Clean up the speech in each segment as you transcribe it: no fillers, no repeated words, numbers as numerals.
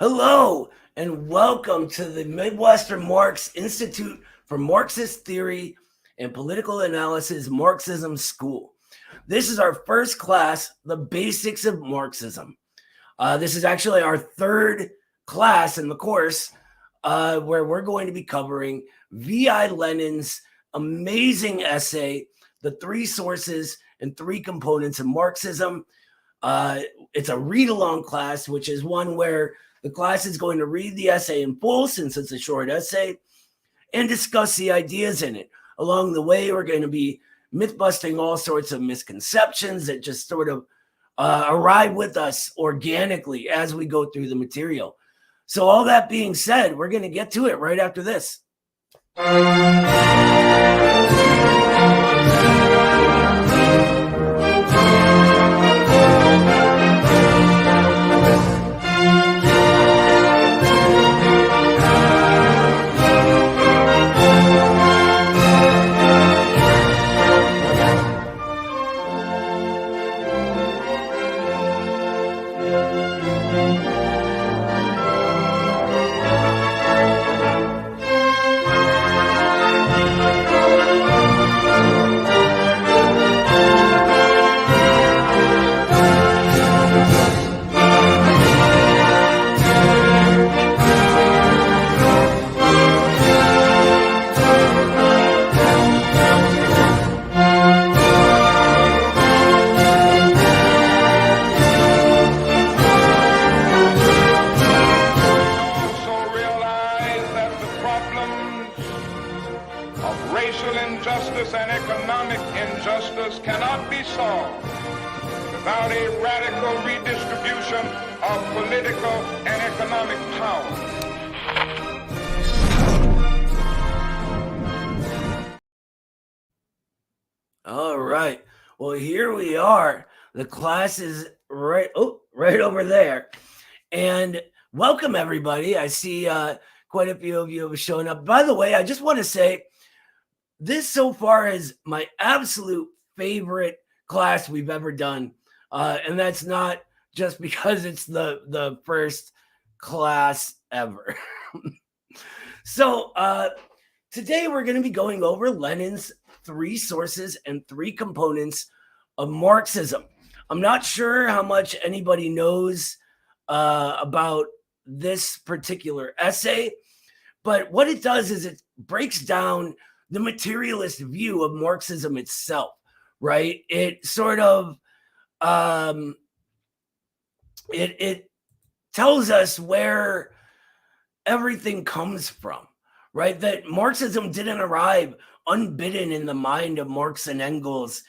Hello, and welcome to the Midwestern Marx Institute for Marxist Theory and Political Analysis Marxism School. This is our first class, The Basics of Marxism. This is actually our third class in the course where we're going to be covering VI Lenin's amazing essay, The Three Sources and Three Components of Marxism. It's a read-along class, which is one where the class is going to read the essay in full, since it's a short essay, and discuss the ideas in it. Along the way, we're going to be myth-busting all sorts of misconceptions that just sort of arrive with us organically as we go through the material. So all that being said, we're going to get to it right after this. All right. Well, here we are. The class is right over there. And welcome, everybody. I see quite a few of you have shown up. By the way, I just want to say this so far is my absolute favorite class we've ever done. And that's not just because it's the first class ever. So today we're going to be going over Lenin's Three Sources and Three Components of Marxism. I'm not sure how much anybody knows about this particular essay, but what it does is it breaks down the materialist view of Marxism itself, right? It sort of it tells us where everything comes from, right? That Marxism didn't arrive unbidden in the mind of Marx and Engels,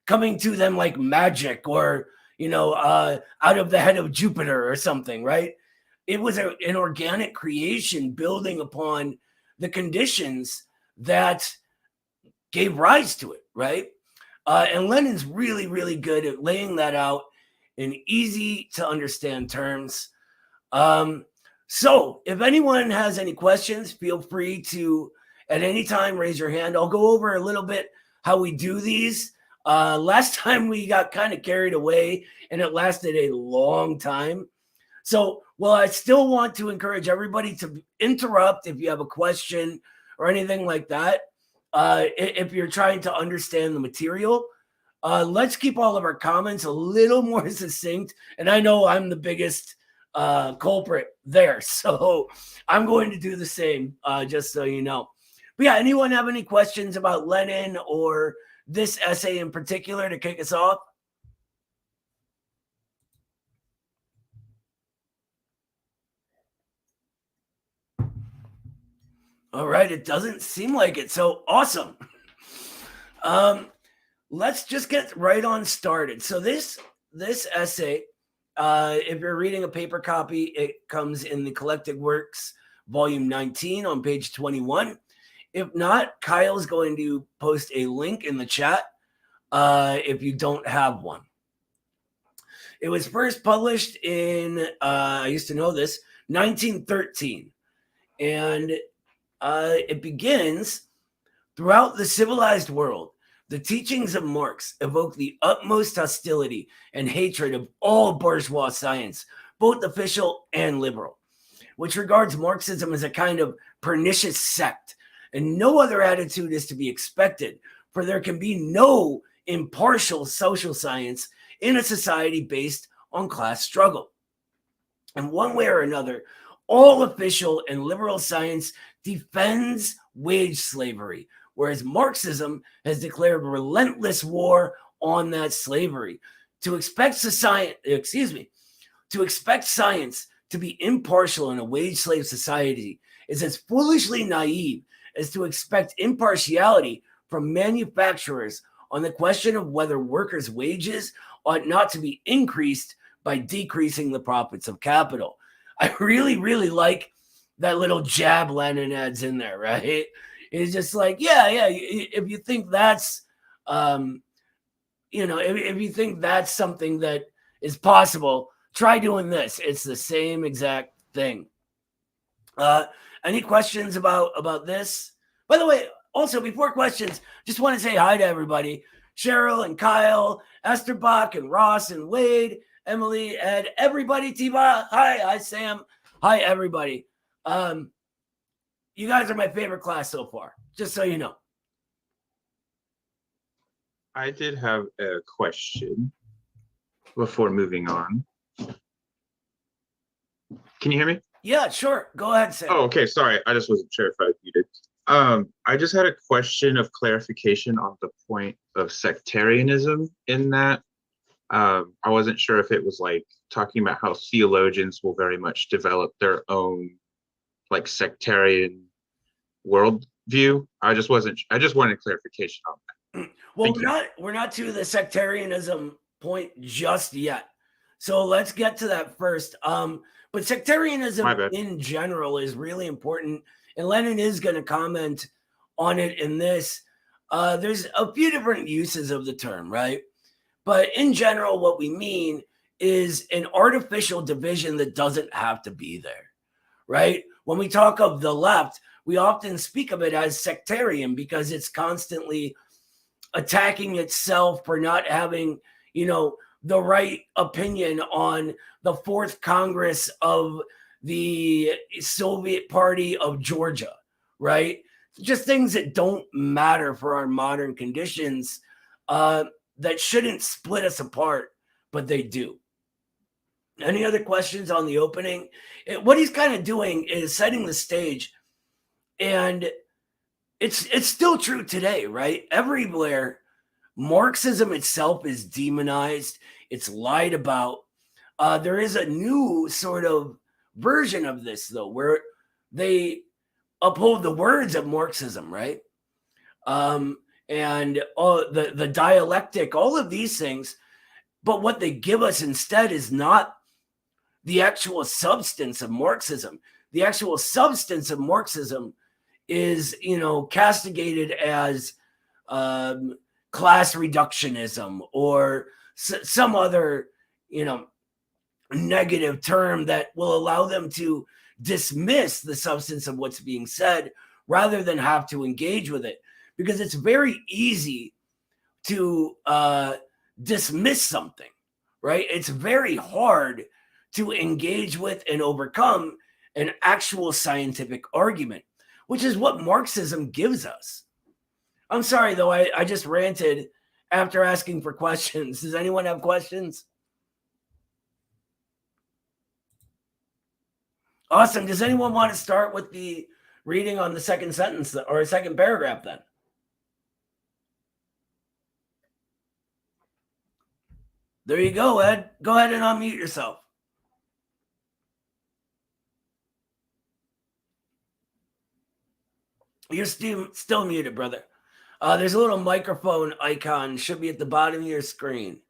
coming to them like magic or, out of the head of Jupiter or something, right? It was an organic creation building upon the conditions that gave rise to it, right? And Lenin's really, really good at laying that out in easy to understand terms. So if anyone has any questions, feel free to at any time raise your hand. I'll go over a little bit how we do these. Last time we got kind of carried away and it lasted a long time. So, well, I still want to encourage everybody to interrupt if you have a question or anything like that. If you're trying to understand the material, let's keep all of our comments a little more succinct. And I know I'm the biggest culprit there, so I'm going to do the same, just so you know. But yeah, anyone have any questions about Lenin or this essay in particular to kick us off? All right, it doesn't seem like it, so awesome. Let's just get right on started. So this essay, if you're reading a paper copy, it comes in the Collected Works, volume 19 on page 21. If not, Kyle's going to post a link in the chat if you don't have one. It was first published in, I used to know this, 1913. And it begins, throughout the civilized world, the teachings of Marx evoke the utmost hostility and hatred of all bourgeois science, both official and liberal. which regards Marxism as a kind of pernicious sect, and no other attitude is to be expected, for there can be no impartial social science in a society based on class struggle. In one way or another, all official and liberal science defends wage slavery, whereas Marxism has declared relentless war on that slavery. To expect to expect science to be impartial in a wage slave society is as foolishly naive as to expect impartiality from manufacturers on the question of whether workers' wages ought not to be increased by decreasing the profits of capital. I really, really like that little jab Lenin adds in there, right? It's just like, yeah, if you think that's, if you think that's something that is possible, try doing this. It's the same exact thing. Any questions about this? By the way, also before questions, just want to say hi to everybody. Cheryl and Kyle, Esther Bach and Ross and Wade, Emily, Ed, everybody, Tiba. Hi, Sam. Hi, everybody. You guys are my favorite class so far, just so you know. I did have a question before moving on. Can you hear me? Yeah, sure. Go ahead, Sam. Oh, okay. Sorry. I just wasn't sure if I was muted. I just had a question of clarification on the point of sectarianism in that. I wasn't sure if it was like talking about how theologians will very much develop their own like sectarian worldview. I just wanted clarification on that. Well, we're not to the sectarianism point just yet. So let's get to that first. But sectarianism in general is really important. And Lenin is going to comment on it in this. There's a few different uses of the term, right? But in general, what we mean is an artificial division that doesn't have to be there, right? When we talk of the left, we often speak of it as sectarian because it's constantly attacking itself for not having, the right opinion on the Fourth Congress of the Soviet Party of Georgia, right? Just things that don't matter for our modern conditions that shouldn't split us apart, but they do. Any other questions on the opening? What he's kind of doing is setting the stage, and it's still true today, right? Everywhere, Marxism itself is demonized. It's lied about. There is a new sort of version of this, though, where they uphold the words of Marxism, right? And the dialectic, all of these things. But what they give us instead is not the actual substance of Marxism. The actual substance of Marxism is, castigated as class reductionism or some other, negative term that will allow them to dismiss the substance of what's being said rather than have to engage with it. Because it's very easy to dismiss something, right? It's very hard to engage with and overcome an actual scientific argument, which is what Marxism gives us. I'm sorry, though, I just ranted after asking for questions. Does anyone have questions? Awesome. Does anyone want to start with the reading on the second sentence or second paragraph then? There you go, Ed. Go ahead and unmute yourself. You're still muted, brother. There's a little microphone icon. Should be at the bottom of your screen.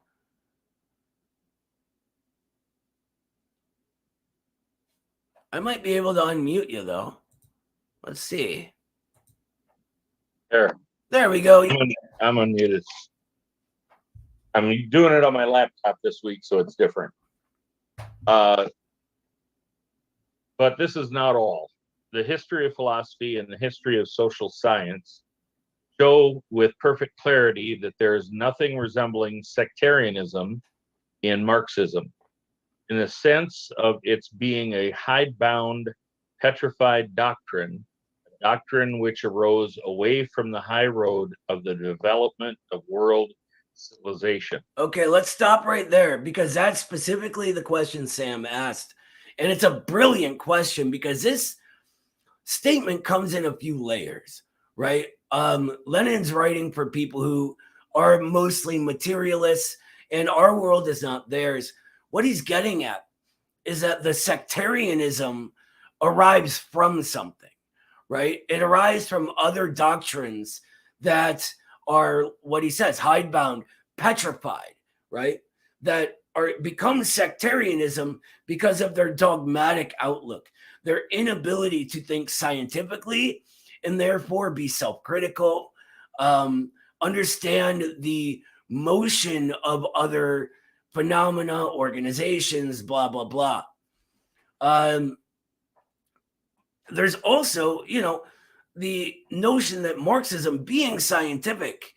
I might be able to unmute you, though. Let's see. There we go. I'm unmuted. I'm doing it on my laptop this week, so it's different. But this is not all. The history of philosophy and the history of social science show with perfect clarity that there is nothing resembling sectarianism in Marxism. in the sense of its being a hidebound, petrified doctrine, a doctrine which arose away from the high road of the development of world civilization. Okay, let's stop right there because that's specifically the question Sam asked. And it's a brilliant question because this statement comes in a few layers, right? Lenin's writing for people who are mostly materialists, and our world is not theirs. What he's getting at is that the sectarianism arrives from something, right? It arrives from other doctrines that are, what he says, hidebound, petrified, right? That are become sectarianism because of their dogmatic outlook, their inability to think scientifically, and therefore be self-critical, understand the motion of other phenomena, organizations, blah, blah, blah. There's also, the notion that Marxism, being scientific,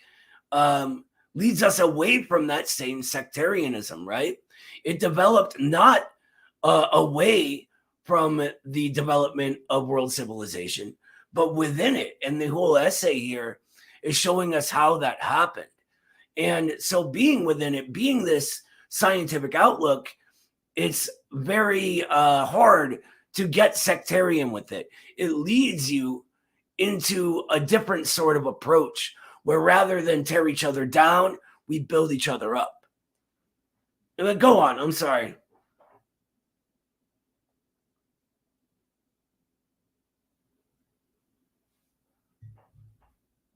leads us away from that same sectarianism, right? It developed not away from the development of world civilization, but within it. And the whole essay here is showing us how that happened. And so being within it, being this scientific outlook, it's very hard to get sectarian with it. It leads you into a different sort of approach where rather than tear each other down, we build each other up. Go on, I'm sorry.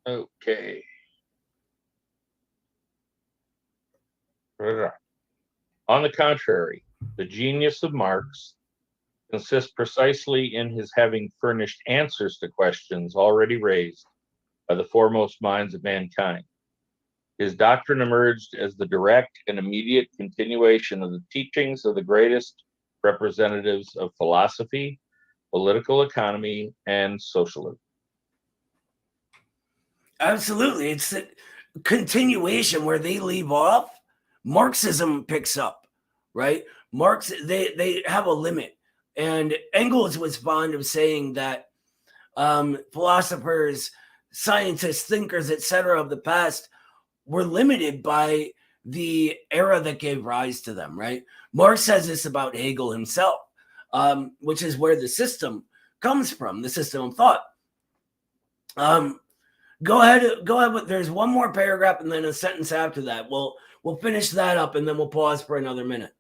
Okay. On the contrary, the genius of Marx consists precisely in his having furnished answers to questions already raised by the foremost minds of mankind. His doctrine emerged as the direct and immediate continuation of the teachings of the greatest representatives of philosophy, political economy, and socialism. Absolutely. It's a continuation where they leave off. Marxism picks up, right? Marx, they have a limit. And Engels was fond of saying that philosophers, scientists, thinkers, etc. of the past were limited by the era that gave rise to them, right? Marx says this about Hegel himself, which is where the system comes from, the system of thought. Go ahead. There's one more paragraph and then a sentence after that. We'll finish that up and then we'll pause for another minute.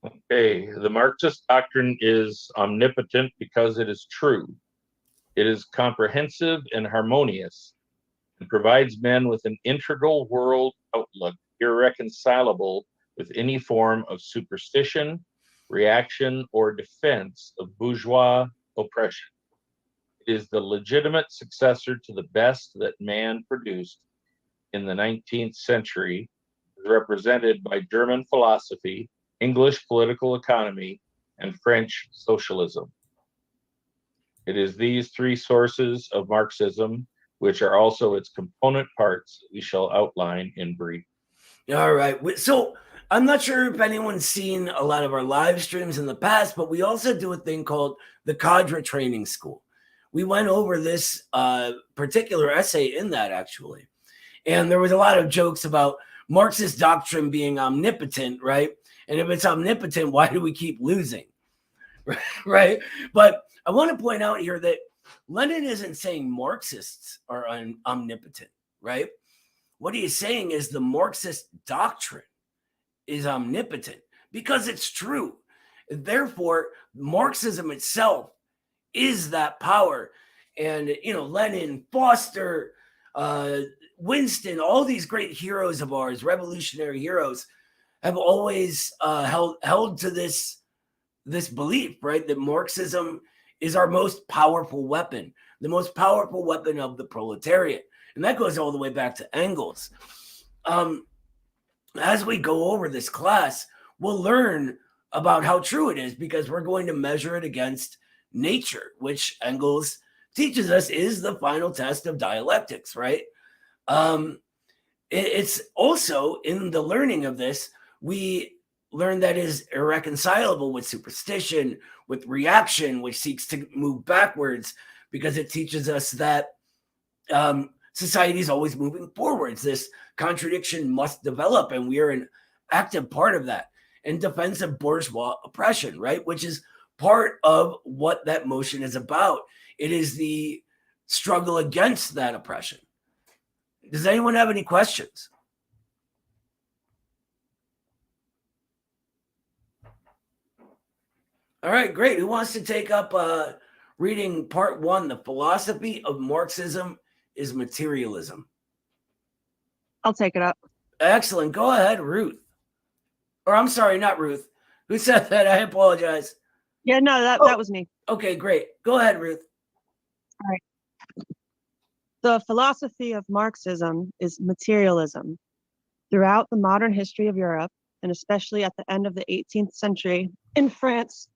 Okay, the Marxist doctrine is omnipotent because it is true. It is comprehensive and harmonious and provides men with an integral world outlook irreconcilable with any form of superstition, reaction, or defense of bourgeois oppression. It is the legitimate successor to the best that man produced in the 19th century, represented by German philosophy, English political economy, and French socialism. It is these three sources of Marxism, which are also its component parts, we shall outline in brief. All right. So I'm not sure if anyone's seen a lot of our live streams in the past, but we also do a thing called the Cadre Training School. We went over this particular essay in that, actually. And there was a lot of jokes about Marxist doctrine being omnipotent, right? And if it's omnipotent, why do we keep losing? Right? But I want to point out here that Lenin isn't saying Marxists are omnipotent, right? What he is saying is the Marxist doctrine is omnipotent because it's true. Therefore, Marxism itself is that power. And, Lenin, Foster, Winston, all these great heroes of ours, revolutionary heroes, have always held to this belief, right? That Marxism is our most powerful weapon, the most powerful weapon of the proletariat. And that goes all the way back to Engels. As we go over this class, we'll learn about how true it is because we're going to measure it against nature, which Engels teaches us is the final test of dialectics, right? It's also in the learning of this, we learn that is irreconcilable with superstition, with reaction, which seeks to move backwards, because it teaches us that society is always moving forwards. This contradiction must develop, and we are an active part of that, in defense of bourgeois oppression, right? Which is part of what that motion is about. It is the struggle against that oppression. Does anyone have any questions? All right, great. Who wants to take up reading part 1, The Philosophy of Marxism is Materialism? I'll take it up. Excellent. Go ahead, Ruth. Or I'm sorry, not Ruth. Who said that? I apologize. Yeah, no, that was me. Okay, great. Go ahead, Ruth. All right. The philosophy of Marxism is materialism. Throughout the modern history of Europe, and especially at the end of the 18th century in France,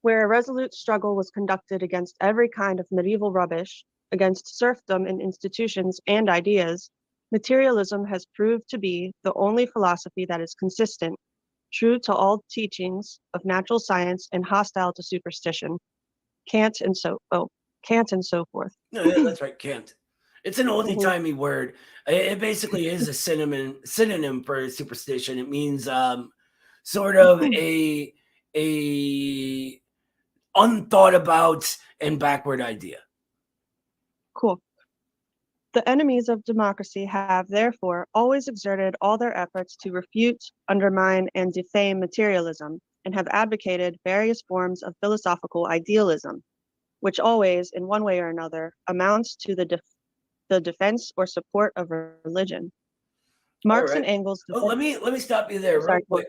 where a resolute struggle was conducted against every kind of medieval rubbish, against serfdom in institutions and ideas, materialism has proved to be the only philosophy that is consistent, true to all teachings of natural science and hostile to superstition, Kant and so forth. No, yeah, that's right, Kant. It's an oldie-timey word. It basically is a synonym for superstition. It means sort of a unthought about and backward idea. Cool. The enemies of democracy have, therefore, always exerted all their efforts to refute, undermine, and defame materialism, and have advocated various forms of philosophical idealism, which always, in one way or another, amounts to the defense or support of religion. Marx and Engels. Let me stop you there real quick.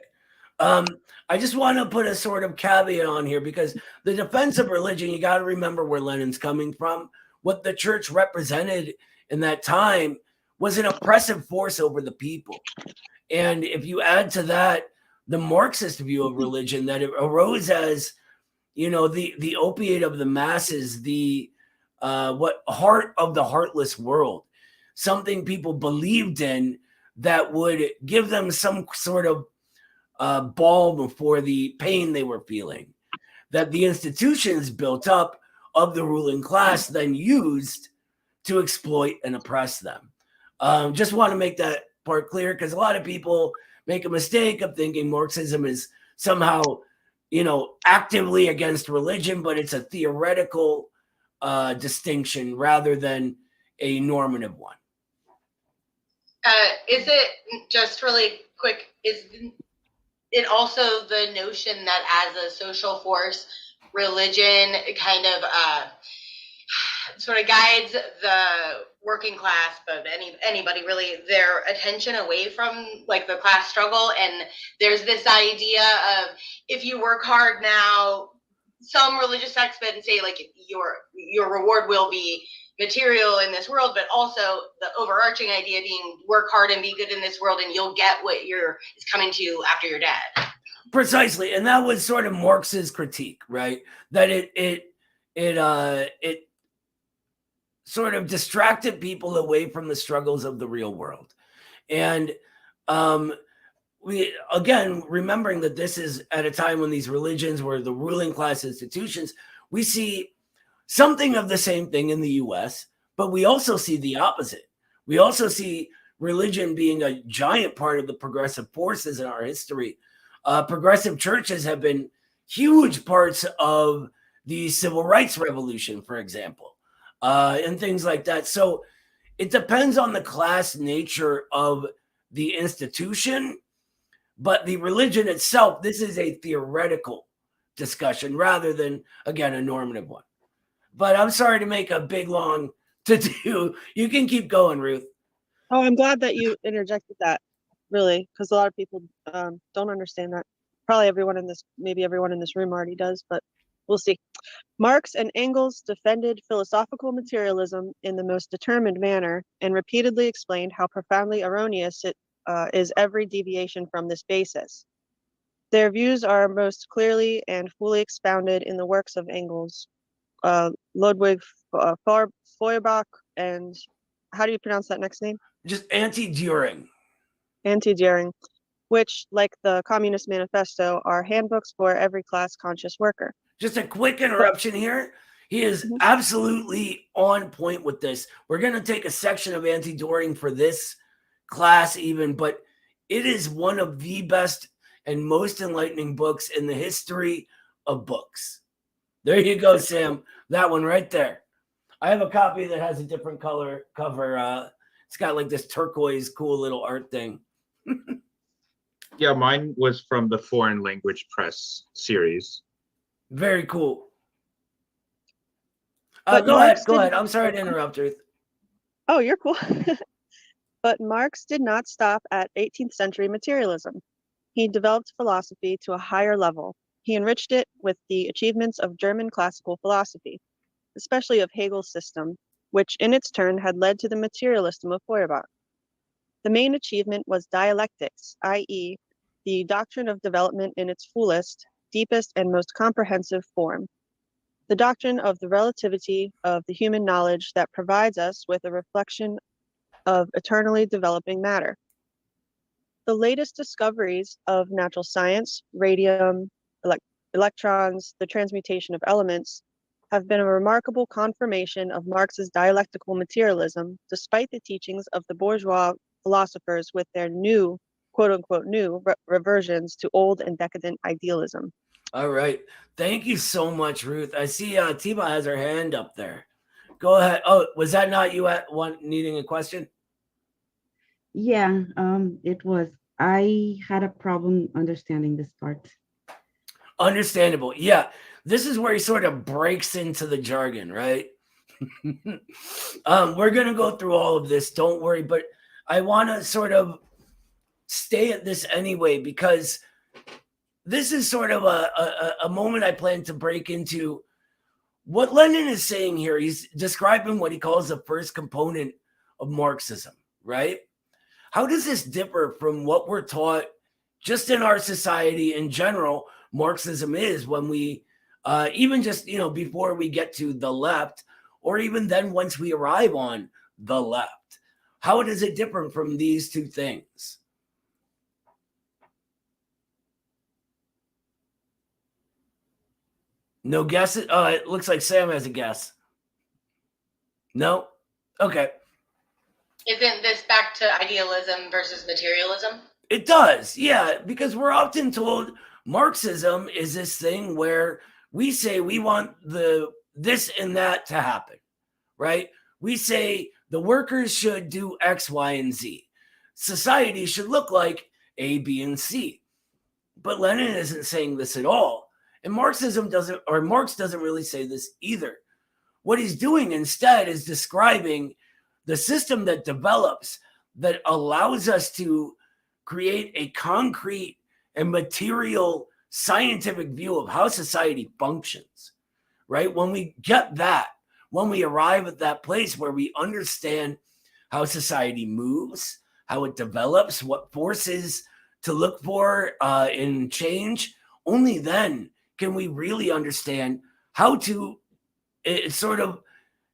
I just want to put a sort of caveat on here, because the defense of religion, you got to remember where Lenin's coming from. What the church represented in that time was an oppressive force over the people. And if you add to that the Marxist view of religion, that it arose as, the opiate of the masses, the heart of the heartless world, something people believed in that would give them some sort of balm for the pain they were feeling, that the institutions built up of the ruling class then used to exploit and oppress them. Just want to make that part clear, because a lot of people make a mistake of thinking Marxism is somehow, actively against religion, but it's a theoretical distinction rather than a normative one. Is it, just really quick, is it also the notion that as a social force, religion kind of sort of guides the working class, but anybody really, their attention away from like the class struggle? And there's this idea of, if you work hard now, some religious texts say like your reward will be material in this world, but also the overarching idea being work hard and be good in this world, and you'll get what is coming to you after you're dead. Precisely, and that was sort of Marx's critique, right? That it sort of distracted people away from the struggles of the real world. And we, again, remembering that this is at a time when these religions were the ruling class institutions, we see something of the same thing in the US, but we also see the opposite. We also see religion being a giant part of the progressive forces in our history. Progressive churches have been huge parts of the civil rights revolution, for example, and things like that. So it depends on the class nature of the institution, but the religion itself, this is a theoretical discussion rather than, again, a normative one. But I'm sorry to make a big, long to-do. You can keep going, Ruth. Oh, I'm glad that you interjected that, really, because a lot of people don't understand that. Probably maybe everyone in this room already does, but we'll see. Marx and Engels defended philosophical materialism in the most determined manner and repeatedly explained how profoundly erroneous it is every deviation from this basis. Their views are most clearly and fully expounded in the works of Engels, Ludwig Feuerbach, and how do you pronounce that next name? Just anti-during. Anti-during, which, like the Communist Manifesto, are handbooks for every class conscious worker. Just a quick interruption here. He is absolutely on point with this. We're going to take a section of anti-during for this class even, but it is one of the best and most enlightening books in the history of books. There you go, Sam. That one right there. I have a copy that has a different color cover. It's got like this turquoise cool little art thing. Yeah, mine was from the Foreign Language Press series. Very cool. But Go ahead. Marx Go did- ahead. I'm sorry to interrupt, Ruth. Oh, you're cool. But Marx did not stop at 18th century materialism. He developed philosophy to a higher level. He enriched it with the achievements of German classical philosophy, especially of Hegel's system, which in its turn had led to the materialism of Feuerbach. The main achievement was dialectics, i.e., the doctrine of development in its fullest, deepest, and most comprehensive form. The doctrine of the relativity of the human knowledge that provides us with a reflection of eternally developing matter. The latest discoveries of natural science, radium, electrons, the transmutation of elements, have been a remarkable confirmation of Marx's dialectical materialism, despite the teachings of the bourgeois philosophers with their new, quote unquote, new reversions to old and decadent idealism. All right. Thank you so much, Ruth. I see Tiba has her hand up there. Go ahead. Oh, was that not you at one needing a question? Yeah, it was. I had a problem understanding this part. Understandable. Yeah. This is where he sort of breaks into the jargon, right? We're going to go through all of this. Don't worry. But I want to sort of stay at this anyway, because this is sort of a moment I plan to break into. What Lenin is saying here, he's describing what he calls the first component of Marxism, right? How does this differ from what we're taught just in our society in general? Marxism is when we, even just, before we get to the left, or even then once we arrive on the left. How does it differ from these two things? No guesses? Oh, it looks like Sam has a guess. No? Okay. Isn't this back to idealism versus materialism? It does, yeah, because we're often told Marxism is this thing where we say we want this and that to happen, right? We say the workers should do X, Y, and Z. Society should look like A, B, and C. But Lenin isn't saying this at all. And Marx doesn't really say this either. What he's doing instead is describing the system that develops, that allows us to create a concrete and material scientific view of how society functions, right? When we get that, when we arrive at that place where we understand how society moves, how it develops, what forces to look for in change, only then can we really understand how to sort of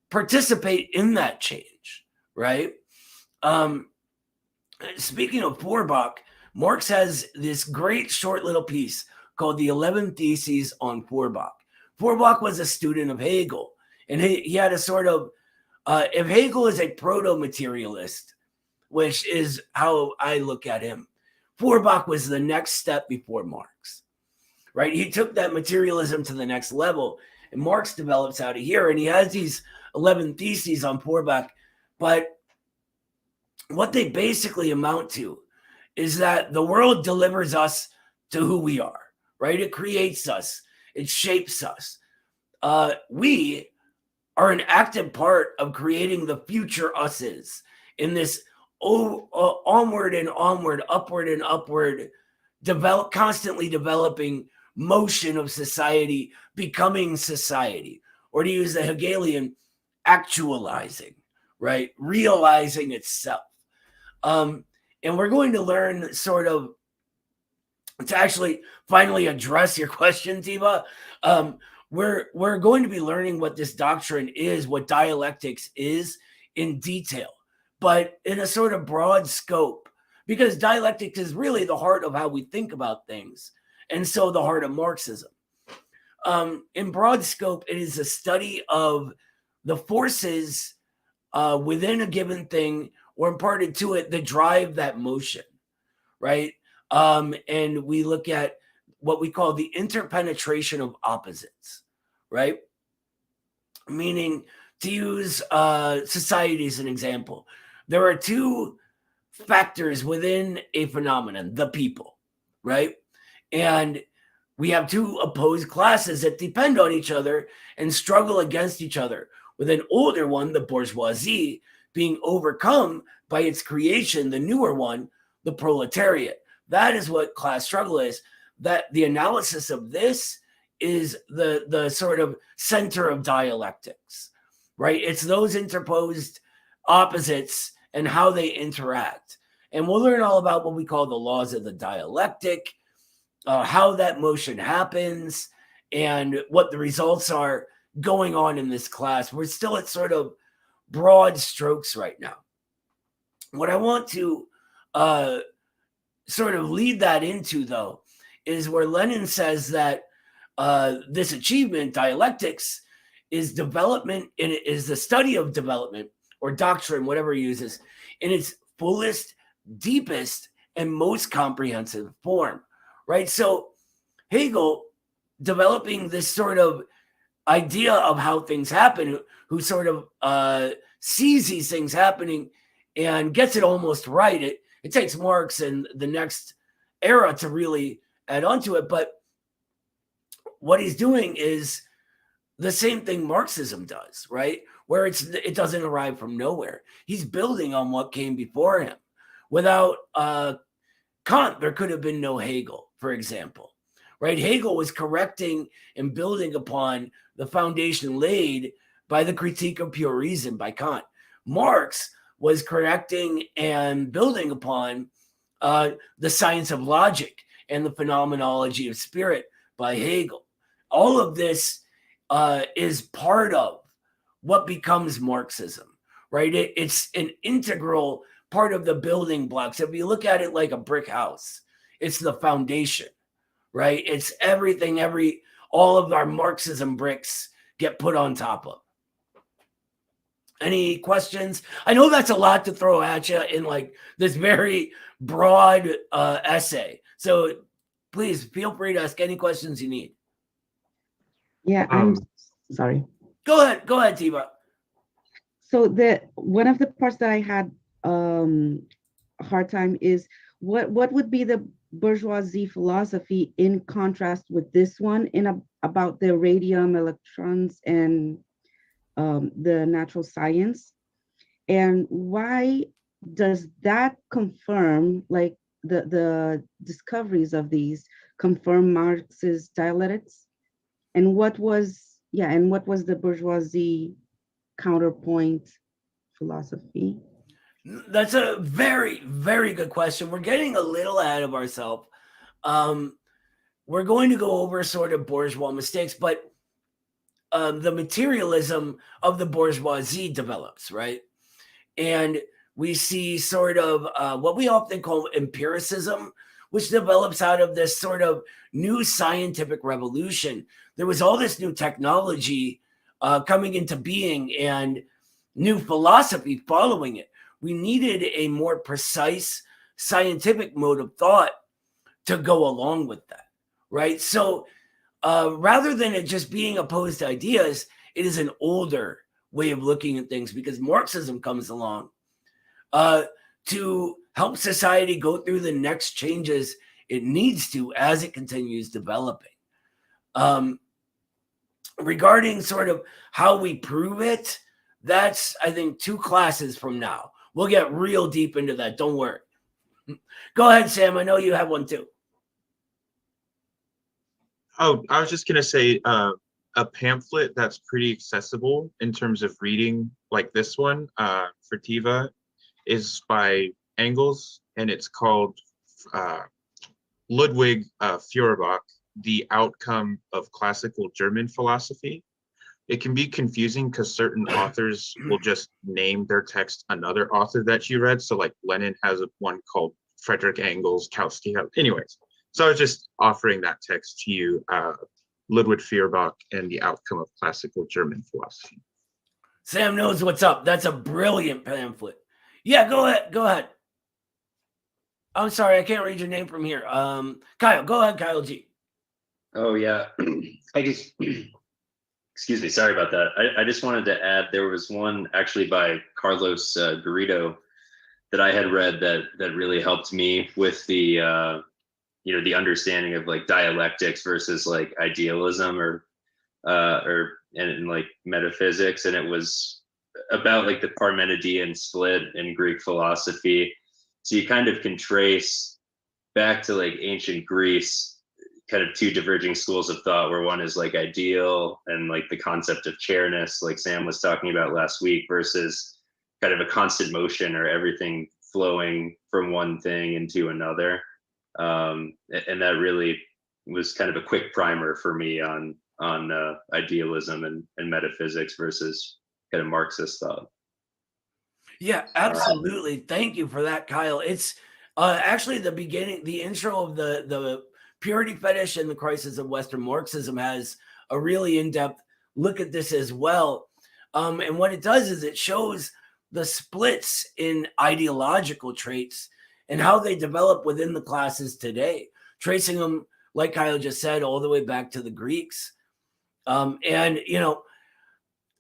participate in that change, right? Speaking of Feuerbach, Marx has this great short little piece called The 11 Theses on Feuerbach. Feuerbach was a student of Hegel, and he had a sort of, if Hegel is a proto-materialist, which is how I look at him, Feuerbach was the next step before Marx, right? He took that materialism to the next level, and Marx develops out of here, and he has these 11 theses on Feuerbach, but what they basically amount to is that the world delivers us to who we are, right? It creates us. It shapes us. We are an active part of creating the future us's in this onward and onward, upward and upward, constantly developing motion of society, becoming society, or to use the Hegelian, actualizing, right? Realizing itself. And we're going to learn sort of to actually finally address your question, Tiva. We're going to be learning what this doctrine is, what dialectics is in detail, but in a sort of broad scope, because dialectics is really the heart of how we think about things, and so the heart of Marxism. In broad scope, it is a study of the forces within a given thing or imparted to it that drive that motion, right? And we look at what we call the interpenetration of opposites, right? Meaning, to use society as an example, there are two factors within a phenomenon, the people, right? And we have two opposed classes that depend on each other and struggle against each other, with an older one, the bourgeoisie, being overcome by its creation, the newer one, the proletariat. That is what class struggle is. That the analysis of this is the sort of center of dialectics, right? It's those interposed opposites and how they interact. And we'll learn all about what we call the laws of the dialectic, how that motion happens, and what the results are going on in this class. We're still at sort of broad strokes right now. What I want to sort of lead that into, though, is where Lenin says that this achievement, dialectics, is development, and it is the study of development or doctrine, whatever he uses, in its fullest, deepest, and most comprehensive form, right? So Hegel, developing this sort of idea of how things happen, who sort of sees these things happening and gets it almost right. It takes Marx and the next era to really add on to it, but what he's doing is the same thing Marxism does, right? Where it doesn't arrive from nowhere. He's building on what came before him. Without Kant, there could have been no Hegel, for example, right? Hegel was correcting and building upon the foundation laid by the Critique of Pure Reason by Kant. Marx was correcting and building upon the science of logic and the phenomenology of spirit by Hegel. All of this is part of what becomes Marxism, right? It's an integral part of the building blocks. If you look at it like a brick house, it's the foundation, right? It's everything, all of our Marxism bricks get put on top of. Any questions? I know that's a lot to throw at you in like this very broad essay. So please feel free to ask any questions you need. Yeah, I'm sorry. Go ahead, Tiva. So one of the parts that I had a hard time is what would be the bourgeoisie philosophy in contrast with this one about the radium, electrons, and the natural science, and why does that confirm, like the discoveries of these confirm Marx's dialectics, and what was the bourgeoisie counterpoint philosophy? That's a very, very good question. We're getting a little ahead of ourselves. We're going to go over sort of bourgeois mistakes, but the materialism of the bourgeoisie develops, right? And we see sort of what we often call empiricism, which develops out of this sort of new scientific revolution. There was all this new technology coming into being and new philosophy following it. We needed a more precise scientific mode of thought to go along with that, right? So rather than it just being opposed ideas, it is an older way of looking at things, because Marxism comes along to help society go through the next changes it needs to as it continues developing. Regarding sort of how we prove it, that's, I think, 2 classes from now. We'll get real deep into that. Don't worry. Go ahead, Sam. I know you have one too. Oh, I was just going to say a pamphlet that's pretty accessible in terms of reading, like this one for Tiva, is by Engels, and it's called Ludwig Feuerbach, The Outcome of Classical German Philosophy. it can be confusing because certain authors will just name their text another author that you read. So like Lenin has one called Frederick Engels, Kautsky. Anyways, so I was just offering that text to you, Ludwig Feuerbach and the Outcome of Classical German Philosophy. Sam knows what's up. That's a brilliant pamphlet. Yeah, go ahead. Go ahead. I'm sorry, I can't read your name from here. Kyle, go ahead, Kyle G. Oh yeah, I just excuse me, sorry about that. I just wanted to add there was one actually by Carlos Garrido that I had read that really helped me with the the understanding of like dialectics versus like idealism or and like metaphysics, and it was about like the Parmenidean split in Greek philosophy. So you kind of can trace back to like ancient Greece, kind of two diverging schools of thought, where one is like ideal and like the concept of chairness, like Sam was talking about last week, versus kind of a constant motion or everything flowing from one thing into another. And that really was kind of a quick primer for me on idealism and metaphysics versus kind of Marxist thought. Yeah, absolutely. Thank you for that, Kyle. It's actually the beginning, the intro of the Purity Fetish and the Crisis of Western Marxism has a really in-depth look at this as well. And what it does is it shows the splits in ideological traits and how they develop within the classes today, tracing them, like Kyle just said, all the way back to the Greeks. And,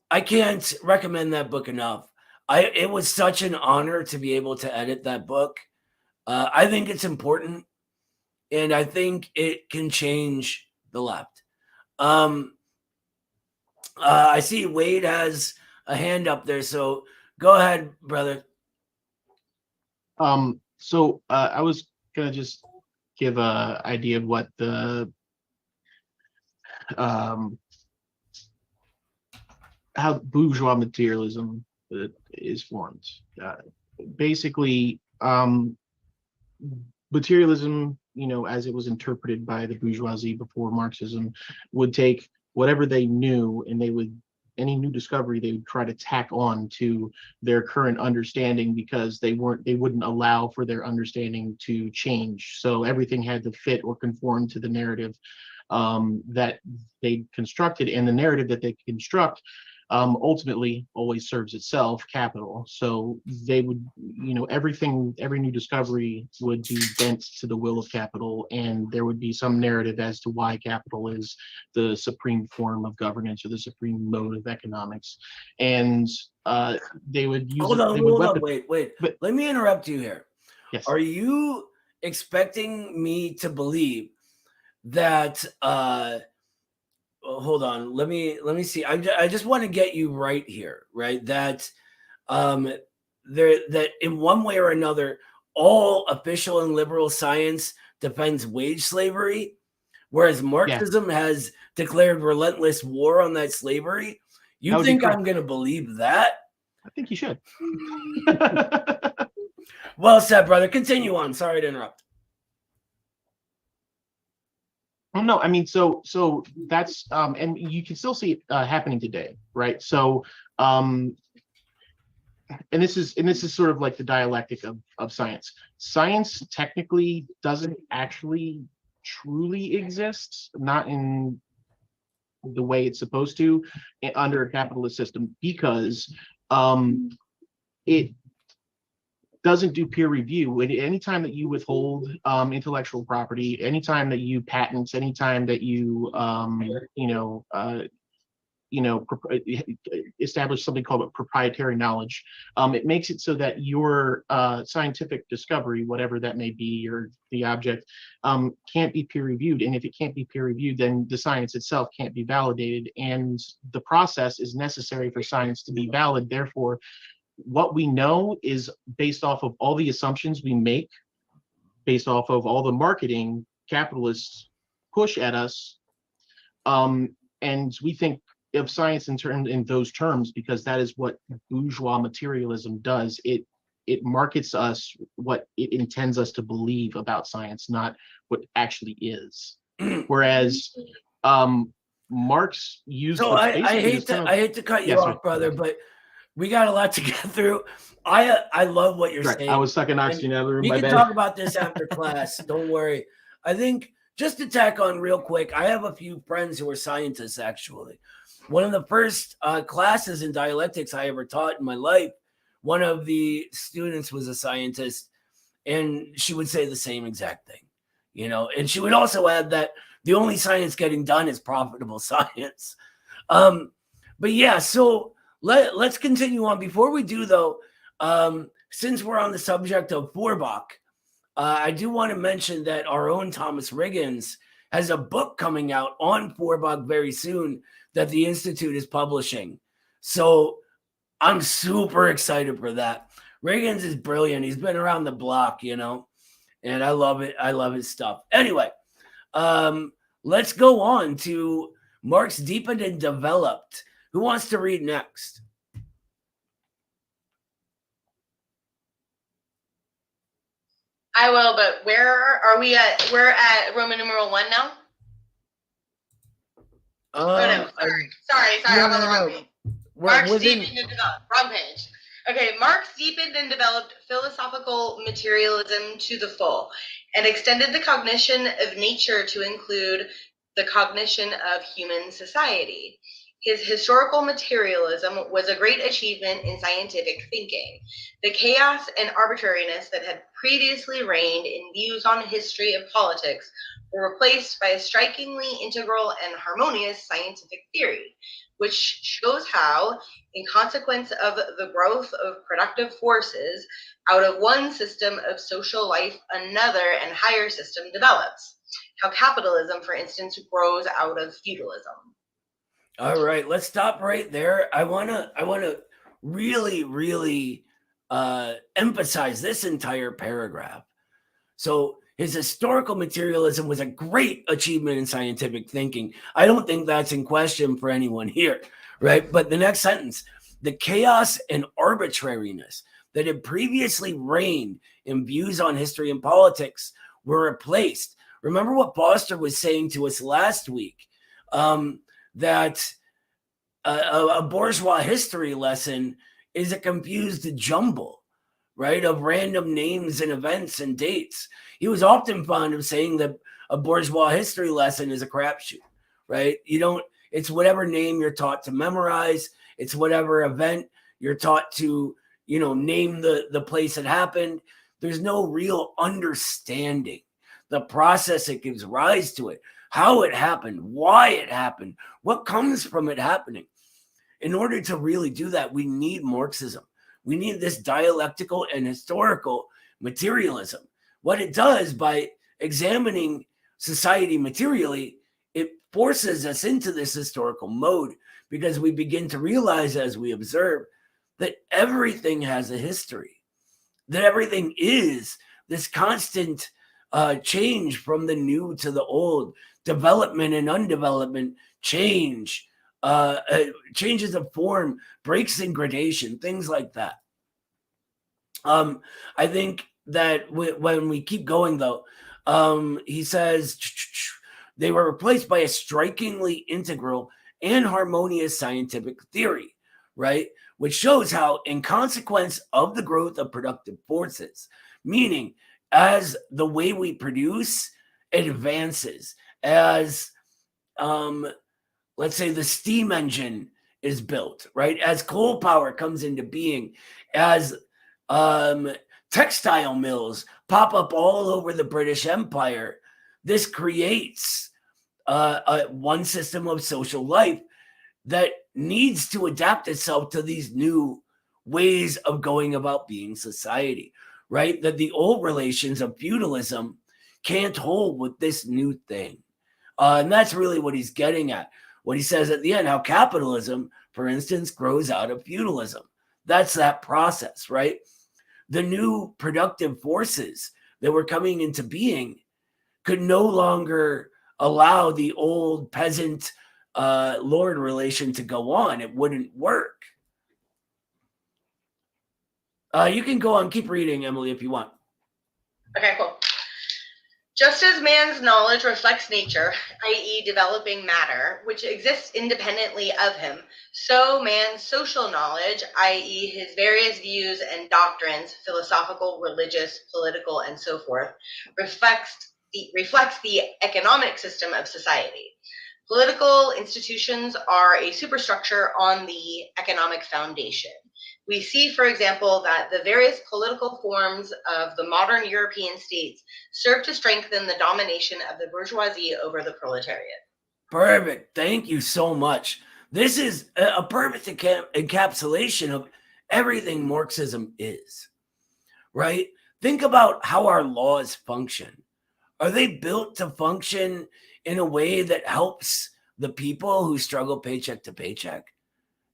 I can't recommend that book enough. It was such an honor to be able to edit that book. I think it's important, and I think it can change the left. I see Wade has a hand up there, so go ahead, brother. So I was gonna just give a idea of what the how bourgeois materialism is formed. Basically, materialism, as it was interpreted by the bourgeoisie before Marxism, would take whatever they knew and any new discovery they would try to tack on to their current understanding, because they wouldn't allow for their understanding to change. So everything had to fit or conform to the narrative that they constructed, and the narrative that they construct ultimately always serves itself, capital. So they would, every new discovery would be bent to the will of capital, and there would be some narrative as to why capital is the supreme form of governance or the supreme mode of economics. And they would use Hold on, wait. But, let me interrupt you here. Yes. Are you expecting me to believe that hold on, let me see. I just want to get you right here, right? That that in one way or another, all official and liberal science defends wage slavery, whereas Marxism has declared relentless war on that slavery. You think I'm going to believe that? I think you should. Well said, brother. Continue on. Sorry to interrupt. Well, no, I mean, so that's and you can still see it happening today, right? So and this is sort of like the dialectic of science. Science technically doesn't actually truly exist, not in the way it's supposed to under a capitalist system, because it doesn't do peer review. Anytime that you withhold intellectual property, anytime that you patent, anytime that you establish something called proprietary knowledge, it makes it so that your scientific discovery, whatever that may be, or the object, can't be peer reviewed. And if it can't be peer reviewed, then the science itself can't be validated. And the process is necessary for science to be valid. Therefore, what we know is based off of all the assumptions we make, based off of all the marketing capitalists push at us, and we think of science in those terms because that is what bourgeois materialism does. It markets us what it intends us to believe about science, not what actually is. Whereas Marx used. So what's I basically hate this kind to of- I hate to cut you Yes, sir. off, brother, but we got a lot to get through. I love what you're Right. saying. I was sucking oxygen out of the room. We My can bad. talk about this after class. Don't worry. I think just to tack on real quick, I have a few friends who are scientists, actually. One of the first classes in dialectics I ever taught in my life, one of the students was a scientist, and she would say the same exact thing, and she would also add that the only science getting done is profitable science. But yeah, so let's continue on. Before we do, though, since we're on the subject of Feuerbach, I do want to mention that our own Thomas Riggins has a book coming out on Feuerbach very soon that the Institute is publishing. So I'm super excited for that. Riggins is brilliant. He's been around the block, and I love it. I love his stuff. Anyway, let's go on to Marx Deepened and Developed. Who wants to read next? I will, but where are we at? We're at Roman numeral 1 now? Oh, no, sorry. I'm on the wrong page. Marx deepened and developed. Wrong page. Okay, Marx deepened and developed philosophical materialism to the full and extended the cognition of nature to include the cognition of human society. His historical materialism was a great achievement in scientific thinking. The chaos and arbitrariness that had previously reigned in views on history of politics were replaced by a strikingly integral and harmonious scientific theory, which shows how, in consequence of the growth of productive forces, out of one system of social life, another and higher system develops. How capitalism, for instance, grows out of feudalism. All right, let's stop right there. I wanna really emphasize this entire paragraph. So his historical materialism was a great achievement in scientific thinking. I don't think that's in question for anyone here, right? But the next sentence, the chaos and arbitrariness that had previously reigned in views on history and politics were replaced. Remember what Foster was saying to us last week, that a bourgeois history lesson is a confused jumble, right, of random names and events and dates. He was often fond of saying that a bourgeois history lesson is a crapshoot, right? It's whatever name you're taught to memorize. It's whatever event you're taught to, name the place it happened. There's no real understanding the process that gives rise to it, how it happened, why it happened, what comes from it happening. In order to really do that, we need Marxism. We need this dialectical and historical materialism. What it does by examining society materially, it forces us into this historical mode because we begin to realize as we observe that everything has a history, that everything is this constant change from the new to the old, development and undevelopment, change, changes of form, breaks in gradation, things like that. I think that when we keep going, though, he says they were replaced by a strikingly integral and harmonious scientific theory, right? Which shows how, in consequence of the growth of productive forces, meaning as the way we produce advances, as let's say the steam engine is built, right? As coal power comes into being, as textile mills pop up all over the British Empire, this creates one system of social life that needs to adapt itself to these new ways of going about being society, right? That the old relations of feudalism can't hold with this new thing. And that's really what he's getting at. What he says at the end, how capitalism, for instance, grows out of feudalism. That's that process, right? The new productive forces that were coming into being could no longer allow the old peasant lord relation to go on. It wouldn't work. You can go on, keep reading, Emily, if you want. Okay, cool. Just as man's knowledge reflects nature, i.e., developing matter, which exists independently of him, so man's social knowledge, i.e., his various views and doctrines, philosophical, religious, political, and so forth, reflects the economic system of society. Political institutions are a superstructure on the economic foundation. We see, for example, that the various political forms of the modern European states serve to strengthen the domination of the bourgeoisie over the proletariat. Perfect. Thank you so much. This is a perfect encapsulation of everything Marxism is, right? Think about how our laws function. Are they built to function in a way that helps the people who struggle paycheck to paycheck?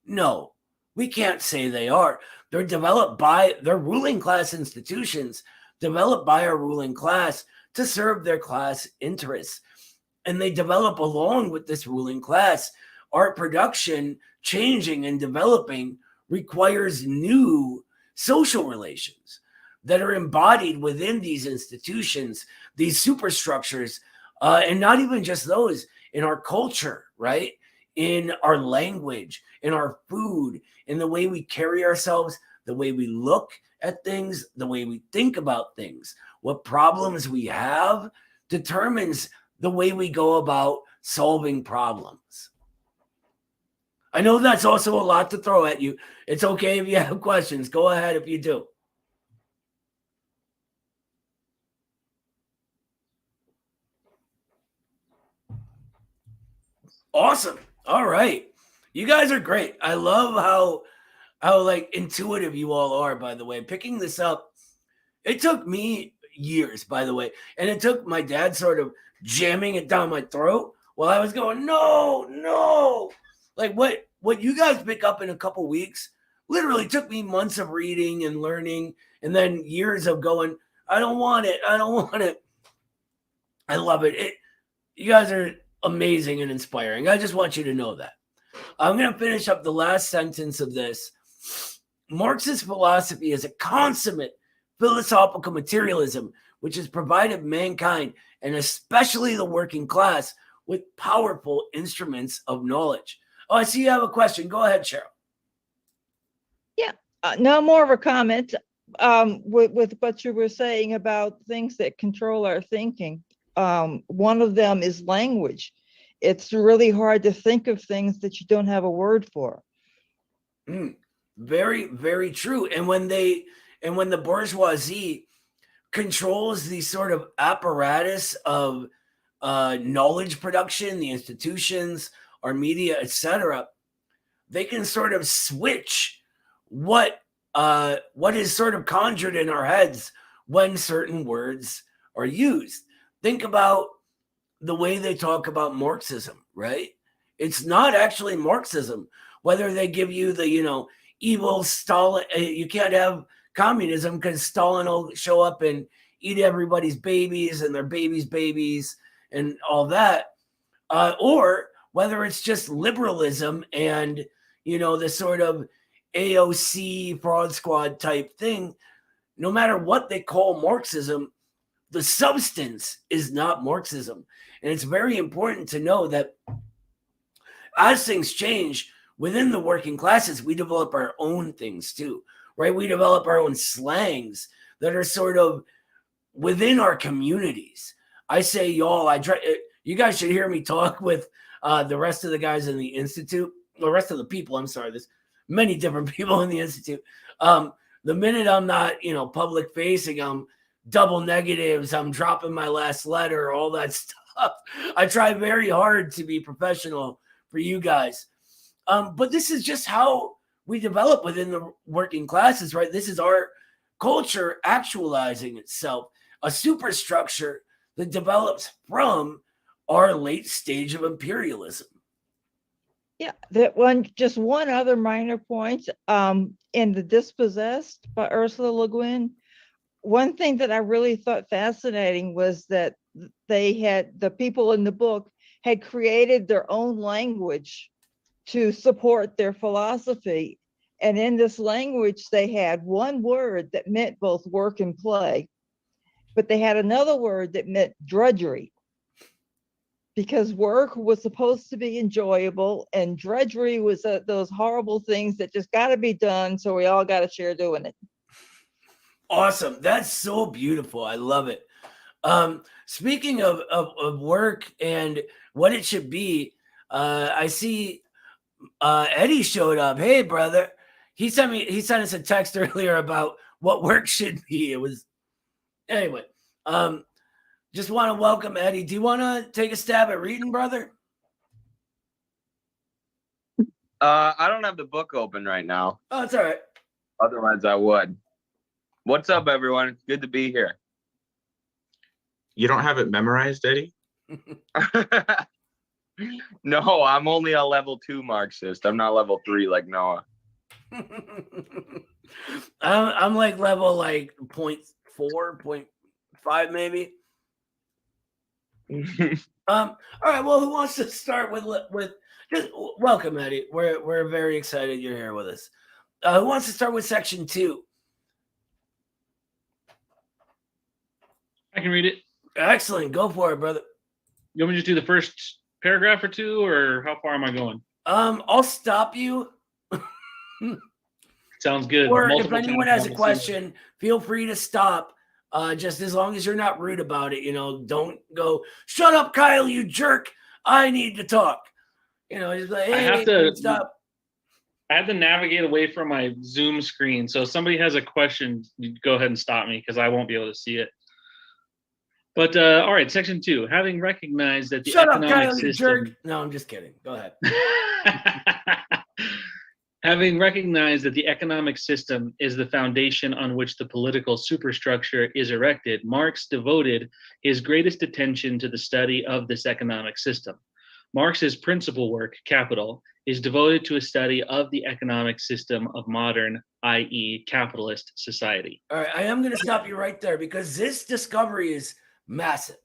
No, we can't say they are. They're developed by their ruling class institutions, developed by our ruling class to serve their class interests. And they develop along with this ruling class. Art production changing and developing requires new social relations that are embodied within these institutions, these superstructures, and not even just those, in our culture, right? In our language, in our food, in the way we carry ourselves, the way we look at things, the way we think about things. What problems we have determines the way we go about solving problems. I know that's also a lot to throw at you. It's okay if you have questions. Go ahead if you do. Awesome. All right. You guys are great. I love how like intuitive you all are, by the way. Picking this up, it took me years, by the way. And it took my dad sort of jamming it down my throat while I was going, no. Like what you guys pick up in a couple weeks literally took me months of reading and learning, and then years of going, I don't want it. I love it. You guys are amazing and inspiring. I just want you to know that. I'm going to finish up the last sentence of this. Marxist philosophy is a consummate philosophical materialism which has provided mankind, and especially the working class, with powerful instruments of knowledge. Oh, I see you have a question. Go ahead, Cheryl. Yeah, no more of a comment with what you were saying about things that control our thinking. One of them is language. It's really hard to think of things that you don't have a word for. Very, very true. And when the bourgeoisie controls the sort of apparatus of knowledge production, the institutions, our media, etc., they can sort of switch what is sort of conjured in our heads when certain words are used. Think about the way they talk about Marxism, right? It's not actually Marxism. Whether they give you the, evil Stalin, you can't have communism because Stalin will show up and eat everybody's babies and their babies' babies and all that. Or whether it's just liberalism and, the sort of AOC fraud squad type thing. No matter what they call Marxism, the substance is not Marxism. And it's very important to know that as things change within the working classes, we develop our own things too, right? We develop our own slangs that are sort of within our communities. I say y'all, you guys should hear me talk with the rest of the guys in the Institute, the rest of the people, I'm sorry, there's many different people in the Institute. The minute I'm not, public facing, I'm double negatives, I'm dropping my last letter, all that stuff. I try very hard to be professional for you guys. But this is just how we develop within the working classes, right? This is our culture actualizing itself, a superstructure that develops from our late stage of imperialism. Yeah, just one other minor point. In The Dispossessed by Ursula Le Guin, one thing that I really thought fascinating was that the people in the book had created their own language to support their philosophy. And in this language, they had one word that meant both work and play. but they had another word that meant drudgery. Because work was supposed to be enjoyable and drudgery was those horrible things that just got to be done. So we all got to share doing it. Awesome. That's so beautiful. I love it. Speaking of work and what it should be, I see Eddie showed up. Hey, brother. He sent us a text earlier about what work should be. It was anyway. Just want to welcome Eddie. Do you want to take a stab at reading, brother? I don't have the book open right now. Oh, it's all right. Otherwise, I would. What's up, everyone? It's good to be here. You don't have it memorized, Eddie? No, I'm only a level 2 Marxist. I'm not level 3 like Noah. I'm like level like 0.4, 0.5 maybe. All right. Well, who wants to start with just welcome, Eddie. We're very excited you're here with us. Who wants to start with section 2? I can read it. Excellent. Go for it, brother. You want me to just do the first paragraph or two, or how far am I going? I'll stop you. Sounds good. Or Multiple if anyone times has a on the question, feel free to stop. Just as long as you're not rude about it, don't go, shut up, Kyle, you jerk. I need to talk. Just like, hey, I have to stop. I have to navigate away from my Zoom screen. So if somebody has a question, you go ahead and stop me because I won't be able to see it. But all right, section 2. Having recognized that the Shut up, economic Kyle, you system. jerk. No, I'm just kidding. Go ahead. Having recognized that the economic system is the foundation on which the political superstructure is erected, Marx devoted his greatest attention to the study of this economic system. Marx's principal work, Capital, is devoted to a study of the economic system of modern, i.e., capitalist society. All right, I am going to stop you right there because this discovery is massive.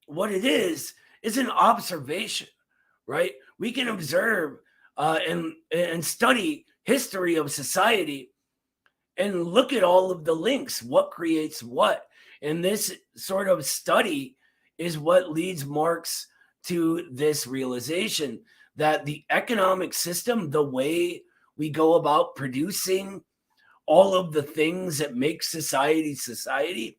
What it is an observation, right? We can observe and study history of society and look at all of the links, what creates what. And this sort of study is what leads Marx to this realization that the economic system, the way we go about producing all of the things that make society,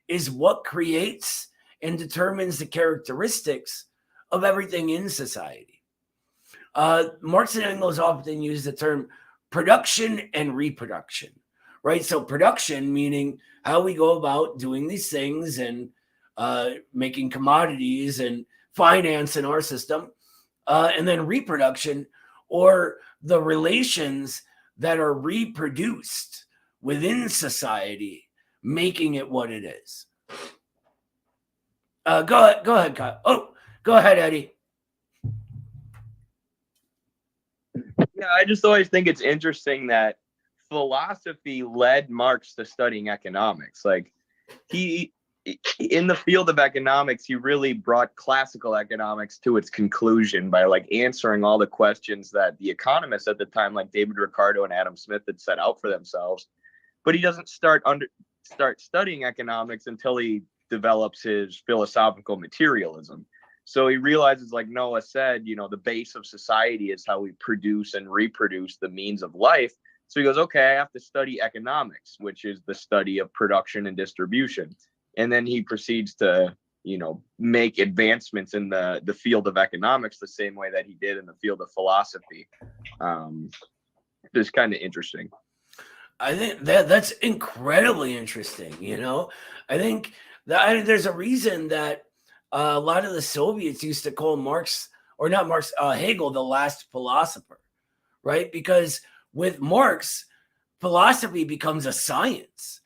is what creates and determines the characteristics of everything in society. Marx and Engels often use the term production and reproduction, right? So production meaning how we go about doing these things and making commodities and finance in our system. And then reproduction, or the relations that are reproduced within society, making it what it is. Go ahead, Kyle. Oh, go ahead, Eddie. Yeah, I just always think it's interesting that philosophy led Marx to studying economics. Like he, in the field of economics, he really brought classical economics to its conclusion by like answering all the questions that the economists at the time, like David Ricardo and Adam Smith, had set out for themselves. But he doesn't start studying economics until he develops his philosophical materialism. So he realizes, like Noah said, the base of society is how we produce and reproduce the means of life. So he goes, okay, I have to study economics, which is the study of production and distribution. And then he proceeds to, make advancements in the field of economics the same way that he did in the field of philosophy. It's kind of interesting. I think that's incredibly interesting. I think that there's a reason that a lot of the Soviets used to call Hegel the last philosopher, right? Because with Marx, philosophy becomes a science.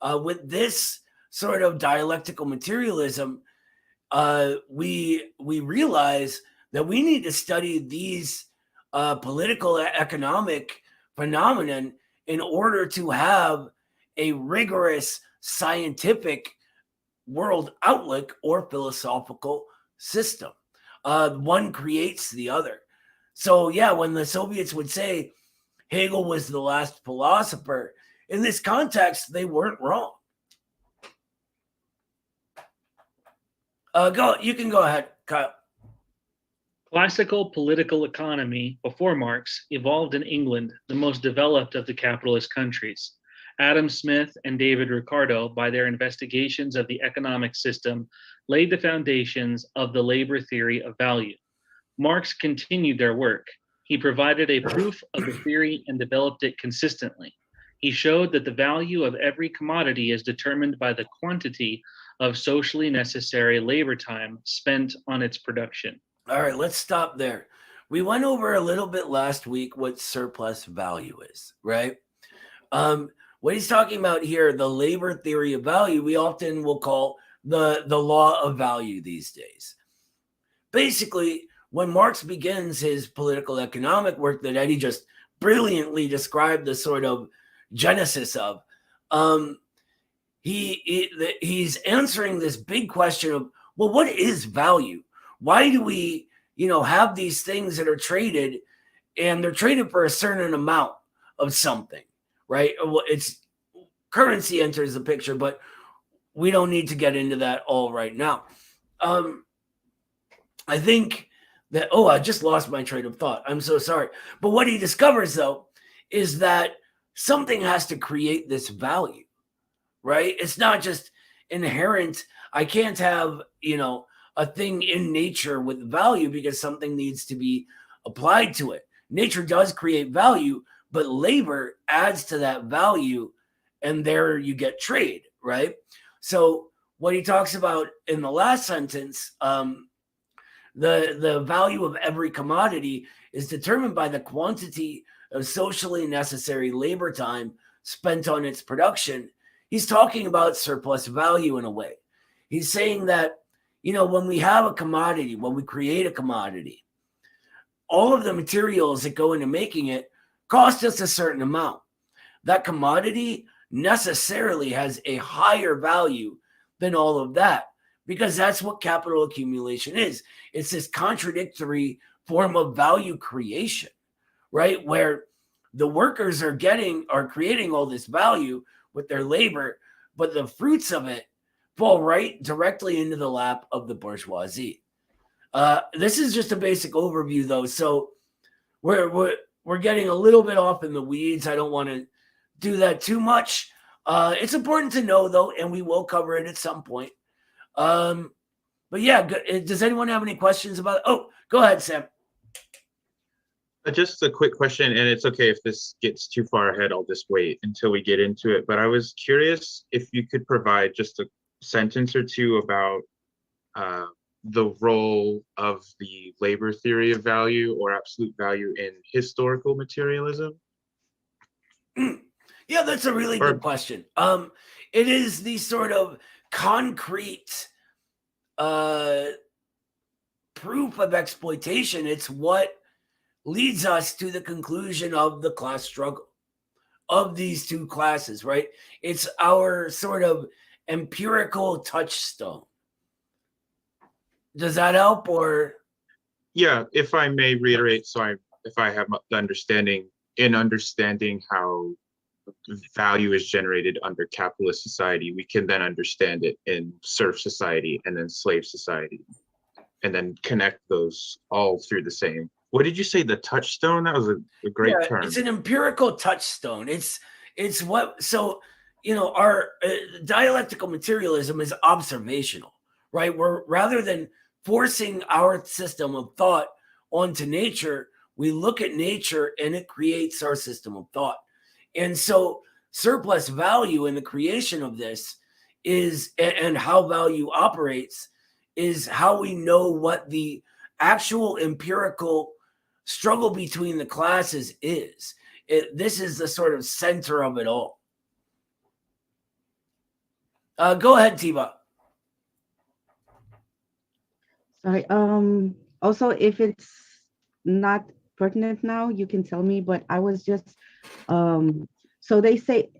With this sort of dialectical materialism, we realize that we need to study these political economic phenomenon in order to have a rigorous scientific world outlook or philosophical system. One creates the other. So yeah, when the Soviets would say Hegel was the last philosopher, in this context, they weren't wrong. You can go ahead, Kyle. Classical political economy before Marx evolved in England, the most developed of the capitalist countries. Adam Smith and David Ricardo, by their investigations of the economic system, laid the foundations of the labor theory of value. Marx continued their work. He provided a proof of the theory and developed it consistently. He showed that the value of every commodity is determined by the quantity of socially necessary labor time spent on its production. All right, let's stop there. We went over a little bit last week what surplus value is, right? What he's talking about here, the labor theory of value, we often will call the law of value these days. Basically, when Marx begins his political economic work that Eddie just brilliantly described the sort of genesis of, he's answering this big question of, well, what is value? Why do we, have these things that are traded, and they're traded for a certain amount of something, right? Well, it's currency enters the picture, but we don't need to get into that all right now. I think that, I just lost my train of thought. I'm so sorry. But what he discovers, though, is that something has to create this value, right? It's not just inherent. I can't have, a thing in nature with value because something needs to be applied to it. Nature does create value, but labor adds to that value, and there you get trade, right? So what he talks about in the last sentence, the value of every commodity is determined by the quantity of socially necessary labor time spent on its production. He's talking about surplus value in a way. He's saying that, when we have a commodity, when we create a commodity, all of the materials that go into making it cost us a certain amount. That commodity necessarily has a higher value than all of that, because that's what capital accumulation is. It's this contradictory form of value creation, right? Where the workers are creating all this value with their labor, but the fruits of it fall right directly into the lap of the bourgeoisie. This is just a basic overview, though, so we're getting a little bit off in the weeds. I don't want to do that too much. It's important to know, though, and we will cover it at some point. But yeah, does anyone have any questions about it? Oh, go ahead, Sam. Just a quick question, and it's okay if this gets too far ahead. I'll just wait until we get into it. But I was curious if you could provide just a sentence or two about the role of the labor theory of value or absolute value in historical materialism. Yeah, that's a really good question. It is the sort of concrete proof of exploitation. It's what leads us to the conclusion of the class struggle of these two classes, right? It's our sort of empirical touchstone. Does that help? Or yeah, if I may reiterate, if I have the understanding how value is generated under capitalist society, we can then understand it in serf society and then slave society, and then connect those all through the same. What did you say? The touchstone? That was a great term. It's an empirical touchstone. It's what, so, our dialectical materialism is observational, right? We're, rather than forcing our system of thought onto nature, we look at nature and it creates our system of thought. And so surplus value in the creation of this is, and how value operates, is how we know what the actual empirical struggle between the classes is. This is the sort of center of it all. Go ahead, Tiva. Sorry. Also, if it's not pertinent now, you can tell me, but I was just, so they say,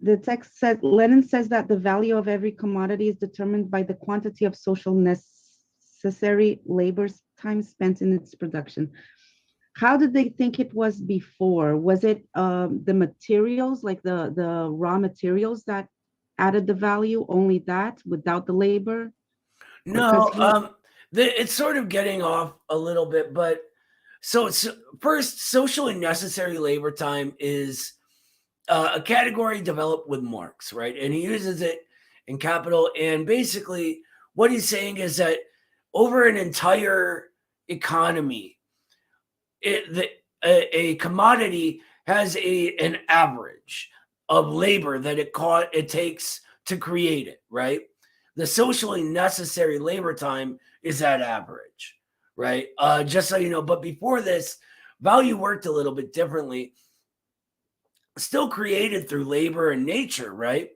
the text says, Lenin says that the value of every commodity is determined by the quantity of social necessary labor time spent in its production. How did they think it was before? Was it the materials, like the raw materials that added the value, only that, without the labor? No, Because it's sort of getting off a little bit, but first, socially necessary labor time is a category developed with Marx, right? And he uses it in Capital. And basically, what he's saying is that over an entire economy, a commodity has an average of labor that it takes to create it, right? The socially necessary labor time is that average, right? Just so you know, but before this, value worked a little bit differently. Still created through labor and nature, right?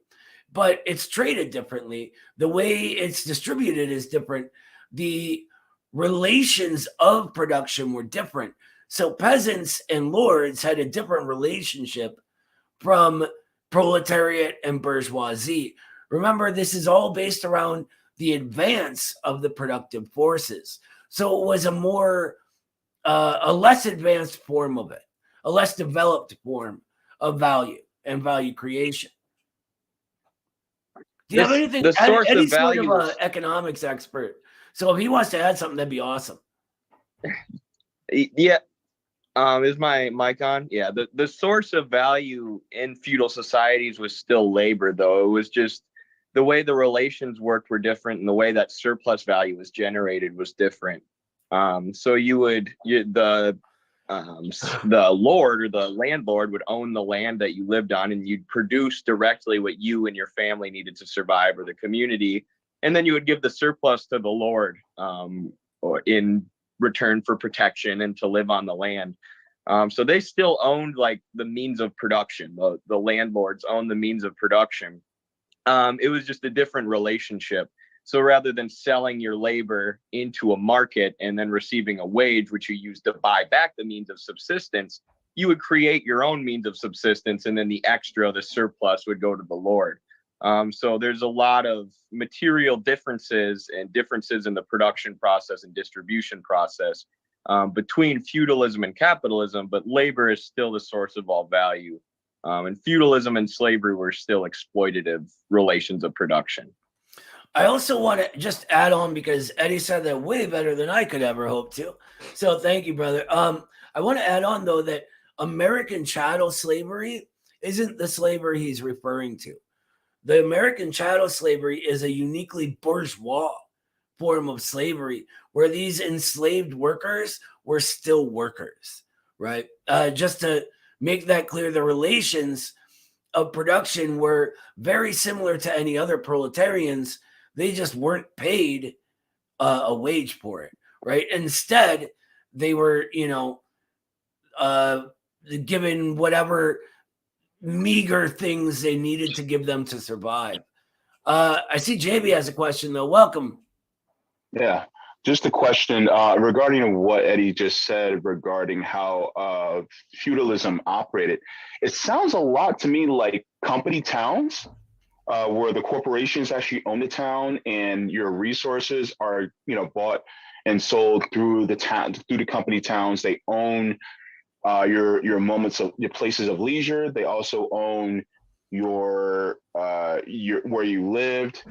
But it's traded differently. The way it's distributed is different. The relations of production were different. So peasants and lords had a different relationship from proletariat and bourgeoisie. Remember, this is all based around the advance of the productive forces. So it was a less advanced form of it, a less developed form of value and value creation. Do you have anything? The source Eddie's of sort value of an economics expert, so if he wants to add something, that'd be awesome. Yeah. Is my mic on? Yeah. The source of value in feudal societies was still labor, though. It was just the way the relations worked were different, and the way that surplus value was generated was different. So the lord or the landlord would own the land that you lived on, and you'd produce directly what you and your family needed to survive, or the community, and then you would give the surplus to the lord or in return for protection and to live on the land. So they still owned like the means of production. The landlords owned the means of production. It was just a different relationship. So rather than selling your labor into a market and then receiving a wage, which you use to buy back the means of subsistence, you would create your own means of subsistence, and then the extra, the surplus, would go to the lord. So there's a lot of material differences and differences in the production process and distribution process between feudalism and capitalism, but labor is still the source of all value. And feudalism and slavery were still exploitative relations of production. I also want to just add on, because Eddie said that way better than I could ever hope to. So thank you, brother. I want to add on, though, that American chattel slavery isn't the slavery he's referring to. The American chattel slavery is a uniquely bourgeois form of slavery where these enslaved workers were still workers, right? Just to make that clear, the relations of production were very similar to any other proletarians. They just weren't paid a wage for it, right? Instead, they were, given whatever meager things they needed to give them to survive. I see JB has a question, though. Welcome. Yeah, just a question regarding what Eddie just said regarding how feudalism operated. It sounds a lot to me like company towns, where the corporations actually own the town, and your resources are, bought and sold through the town, through the company towns. They own your moments of your places of leisure. They also own your where you lived.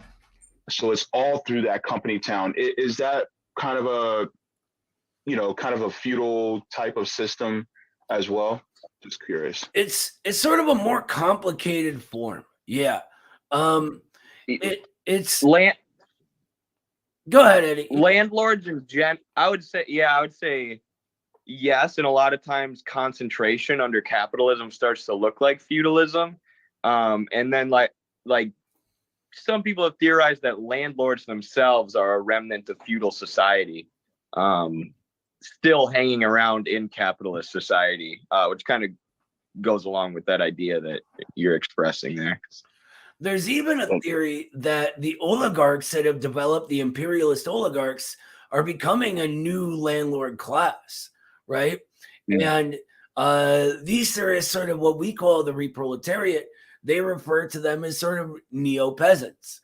So it's all through that company town. Is that kind of a feudal type of system as well? Just curious. It's sort of a more complicated form. Yeah. It's land. Go ahead, Eddie. Landlords and I would say yes. And a lot of times concentration under capitalism starts to look like feudalism. And then like some people have theorized that landlords themselves are a remnant of feudal society, still hanging around in capitalist society, which kind of goes along with that idea that you're expressing there. There's even a theory that the oligarchs that have developed, the imperialist oligarchs, are becoming a new landlord class, right? Yeah. And these are sort of what we call the reproletariat. They refer to them as sort of neo-peasants,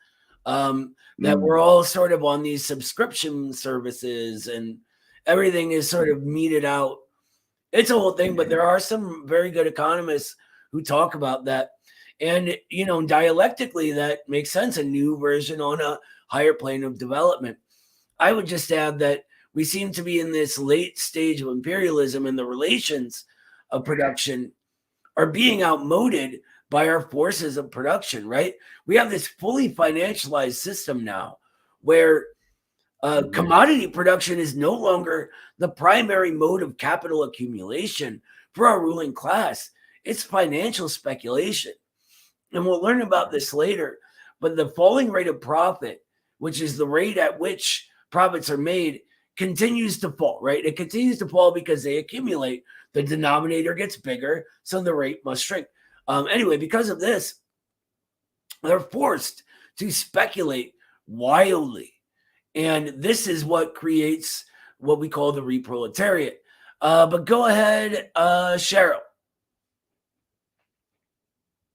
that we're all sort of on these subscription services, and everything is sort of meted out. It's a whole thing, but there are some very good economists who talk about that. And, dialectically, that makes sense. A new version on higher plane of development. I would just add that we seem to be in this late stage of imperialism, and the relations of production are being outmoded by our forces of production, right? We have this fully financialized system now where commodity production is no longer the primary mode of capital accumulation for our ruling class. It's financial speculation. And we'll learn about this later. But the falling rate of profit, which is the rate at which profits are made, continues to fall, right? It continues to fall because they accumulate. The denominator gets bigger, so the rate must shrink. Anyway, because of this, they're forced to speculate wildly. And this is what creates what we call the reproletariat. But go ahead, Cheryl.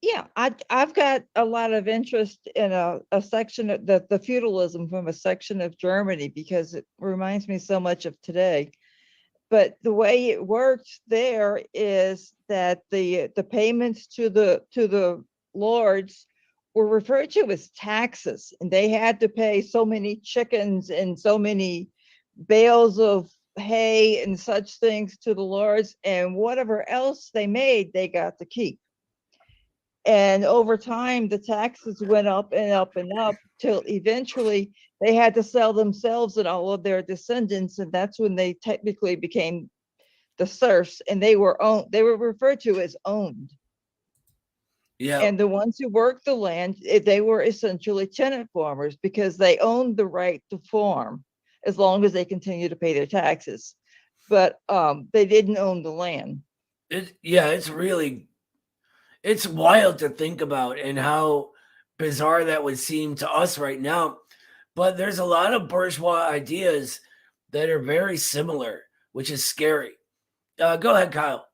Yeah, I've got a lot of interest in a section of the feudalism from a section of Germany because it reminds me so much of today. But the way it worked there is that the payments to the lords were referred to as taxes, and they had to pay so many chickens and so many bales of hay and such things to the lords, and whatever else they made, they got to keep. And over time, the taxes went up and up and up till eventually they had to sell themselves and all of their descendants. And that's when they technically became the serfs, and they were owned. They were referred to as owned. Yeah. And the ones who worked the land, they were essentially tenant farmers because they owned the right to farm as long as they continued to pay their taxes. But they didn't own the land. It's wild to think about and how bizarre that would seem to us right now. But there's a lot of bourgeois ideas that are very similar, which is scary. Go ahead, Kyle.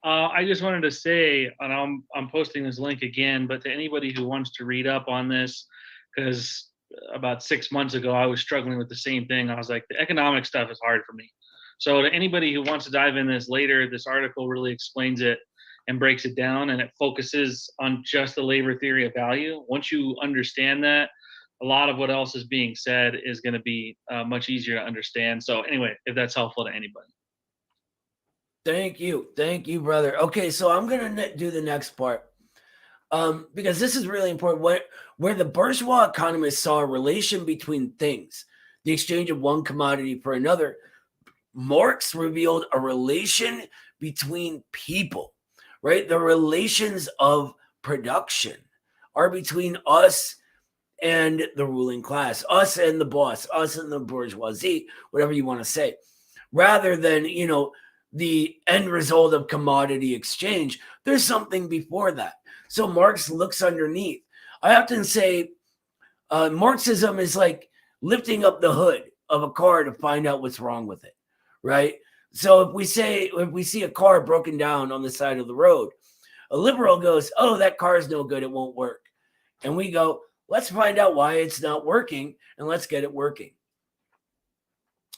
I just wanted to say, and I'm posting this link again, but to anybody who wants to read up on this, because about 6 months ago, I was struggling with the same thing. I was like, the economic stuff is hard for me. So to anybody who wants to dive in this later, this article really explains it and breaks it down, and it focuses on just the labor theory of value. Once you understand that, a lot of what else is being said is going to be much easier to understand. So anyway, if that's helpful to anybody. Thank you, brother. Okay, so I'm going to do the next part because this is really important. Where the bourgeois economists saw a relation between things, the exchange of one commodity for another, Marx revealed a relation between people, right? The relations of production are between us and the ruling class, us and the boss, us and the bourgeoisie, whatever you want to say, rather than, the end result of commodity exchange. There's something before that. So Marx looks underneath. I often say Marxism is like lifting up the hood of a car to find out what's wrong with it. Right? So if we see a car broken down on the side of the road, a liberal goes, oh, that car is no good, it won't work. And we go, let's find out why it's not working and let's get it working.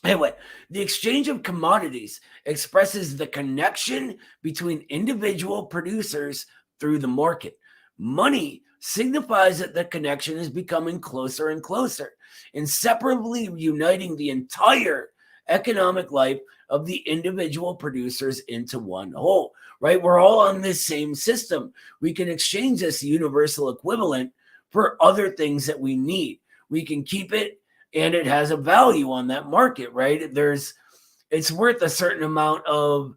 Anyway, the exchange of commodities expresses the connection between individual producers through the market. Money signifies that the connection is becoming closer and closer, inseparably uniting the entire economic life of the individual producers into one whole, right? We're all on this same system. We can exchange this universal equivalent for other things that we need. We can keep it and it has a value on that market, right? It's worth a certain amount of,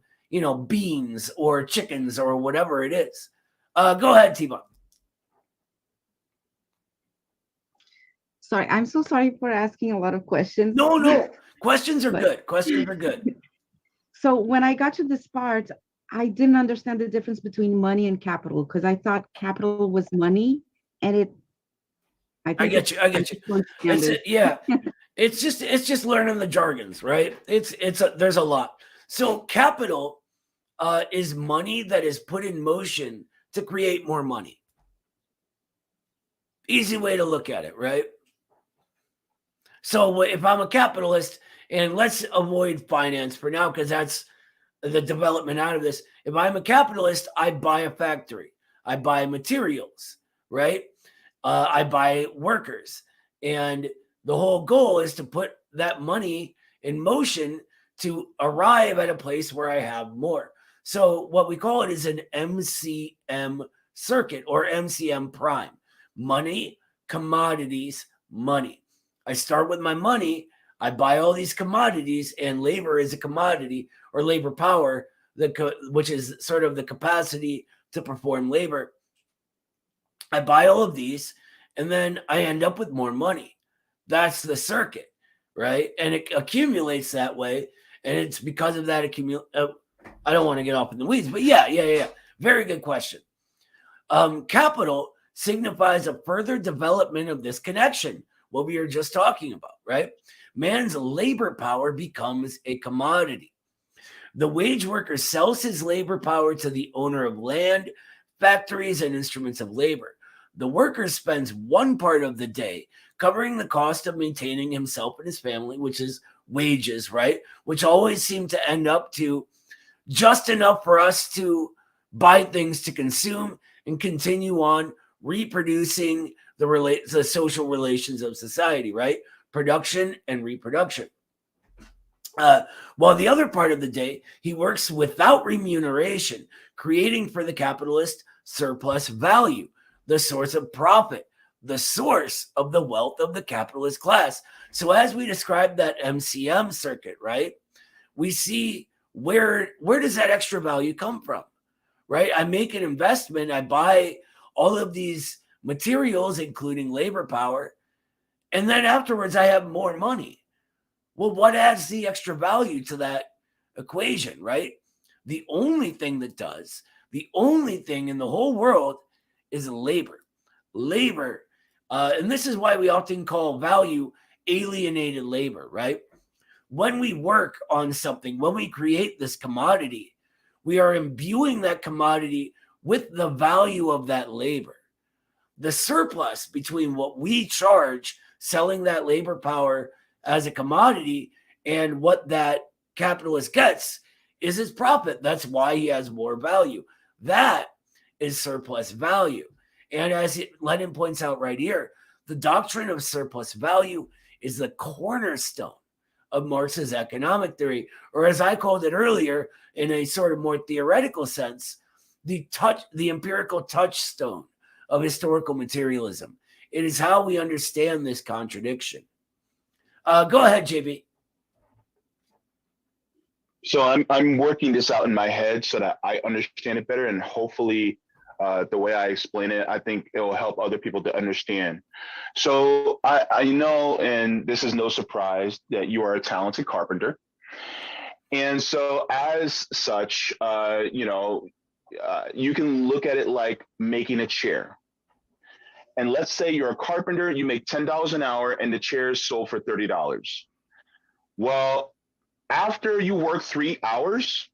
beans or chickens or whatever it is. Go ahead, T-Bone. Sorry, I'm so sorry for asking a lot of questions. No. Questions are good. Questions are good. So when I got to this part, I didn't understand the difference between money and capital because I thought capital was money, and I get you. It's just learning the jargons, right? There's a lot. So capital is money that is put in motion to create more money. Easy way to look at it, right? So if I'm a capitalist, and let's avoid finance for now because that's the development out of this. If I'm a capitalist, I buy a factory. I buy materials, right? I buy workers. And the whole goal is to put that money in motion to arrive at a place where I have more. So what we call it is an MCM circuit, or MCM prime. Money, commodities, money. I start with my money. I buy all these commodities, and labor is a commodity, or labor power, which is sort of the capacity to perform labor. I buy all of these, and then I end up with more money. That's the circuit, right? And it accumulates that way. And it's because of that I don't want to get off in the weeds, but yeah. Very good question. Capital signifies a further development of this connection, what we were just talking about, right? Man's labor power becomes a commodity. The wage worker sells his labor power to the owner of land, factories, and instruments of labor. The worker spends one part of the day covering the cost of maintaining himself and his family, which is wages, right? Which always seem to end up to just enough for us to buy things to consume and continue on reproducing the social relations of society, right? Production and reproduction. While the other part of the day, he works without remuneration, creating for the capitalist surplus value, the source of profit, the source of the wealth of the capitalist class. So as we describe that MCM circuit, right, we see where does that extra value come from, right? I make an investment, I buy all of these materials, including labor power, and then afterwards I have more money. Well, what adds the extra value to that equation, right? The only thing that does, the only thing in the whole world is labor. Labor. And this is why we often call value alienated labor, right? When we work on something, when we create this commodity, we are imbuing that commodity with the value of that labor. The surplus between what we charge selling that labor power as a commodity and what that capitalist gets is his profit. That's why he has more value. That is surplus value. And as Lenin points out right here, the doctrine of surplus value is the cornerstone of Marx's economic theory, or as I called it earlier, in a sort of more theoretical sense, the empirical touchstone of historical materialism. It is how we understand this contradiction. Go ahead, JB. So I'm working this out in my head so that I understand it better, and hopefully the way I explain it, I think it will help other people to understand. So I know, and this is no surprise, that you are a talented carpenter. And so as such, you can look at it like making a chair. And let's say you're a carpenter, you make $10 an hour and the chair is sold for $30. Well, after you work 3 hours,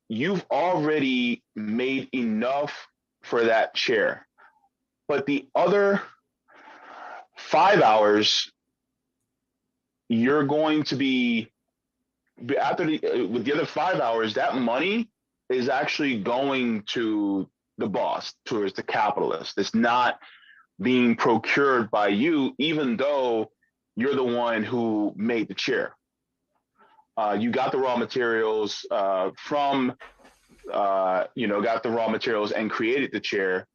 you've already made enough for that chair. But the other 5 hours, you're going to be, with the other 5 hours, that money is actually going to the boss, towards the capitalist. It's not being procured by you, even though you're the one who made the chair. You got the raw materials got the raw materials and created the chair.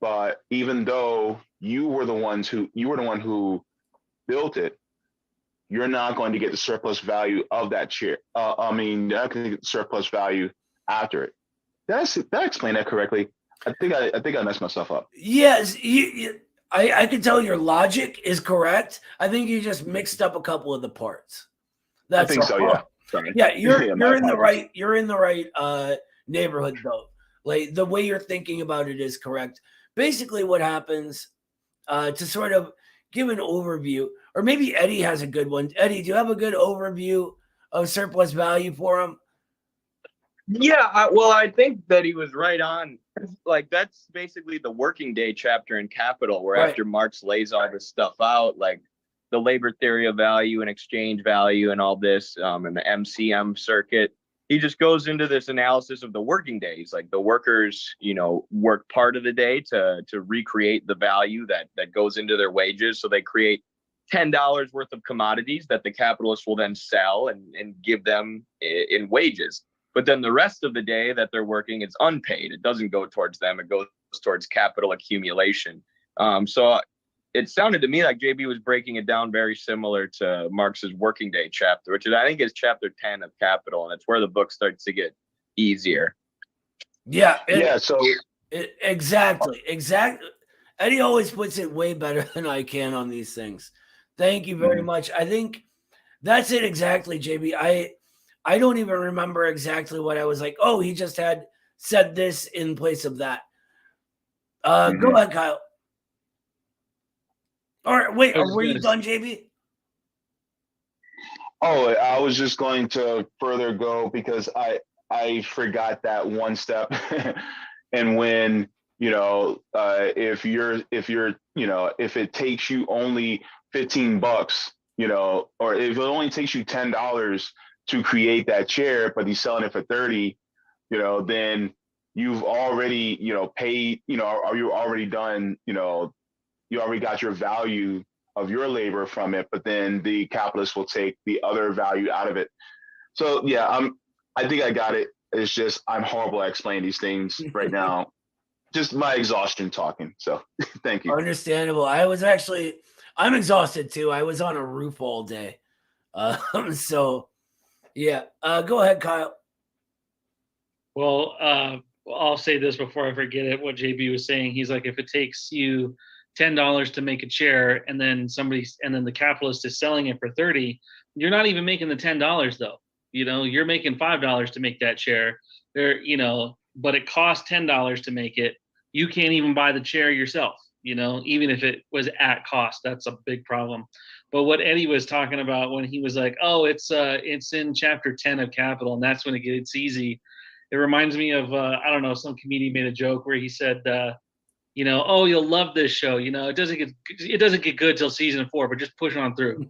But even though you were the one who built it, you're not going to get the surplus value of that chair. You're not going to get the surplus value after it. Did I explain that correctly? I think I messed myself up. Yes, I can tell your logic is correct. I think you just mixed up a couple of the parts. That's I think so. Yeah. Sorry. Yeah, you're in the right. You're in the right neighborhood though. Like the way you're thinking about it is correct. Basically, what happens to sort of give an overview, or maybe Eddie has a good one. Eddie, do you have a good overview of surplus value for him? Yeah, I think that he was right on. Like, that's basically the working day chapter in Capital, where after Marx lays all this stuff out, like the labor theory of value and exchange value and all this, and the MCM circuit, he just goes into this analysis of the working days. Like the workers, work part of the day to recreate the value that goes into their wages. So they create $10 worth of commodities that the capitalists will then sell and give them in wages. But then the rest of the day that they're working, it's unpaid. It doesn't go towards them. It goes towards capital accumulation. So it sounded to me like JB was breaking it down very similar to Marx's working day chapter, which I think is chapter 10 of Capital. And it's where the book starts to get easier. Yeah. So Exactly. Eddie always puts it way better than I can on these things. Thank you very much. I think that's it exactly, JB. I don't even remember exactly what I was like. Oh, he just had said this in place of that. Go ahead, Kyle. Or wait, were you done, JB? Oh, I was just going to further go because I forgot that one step. And when, if it takes you only $15, or if it only takes you $10 to create that chair, but he's selling it for 30, then you've already, paid, or you're already done, you already got your value of your labor from it, but then the capitalist will take the other value out of it. So yeah, I think I got it. It's just I'm horrible at explaining these things right now. Just my exhaustion talking. So thank you. Understandable. I'm exhausted too. I was on a roof all day. So yeah. Go ahead, Kyle. Well, I'll say this before I forget it. What JB was saying, he's like, if it takes you $10 to make a chair, and then the capitalist is selling it for 30, you're not even making the $10 though. You're making $5 to make that chair. But it costs $10 to make it. You can't even buy the chair yourself. Even if it was at cost, that's a big problem. But what Eddie was talking about when he was like, "Oh, it's in chapter 10 of Capital, and that's when it gets easy." It reminds me of I don't know, some comedian made a joke where he said, "Oh, you'll love this show. It doesn't get good till season 4, but just push on through."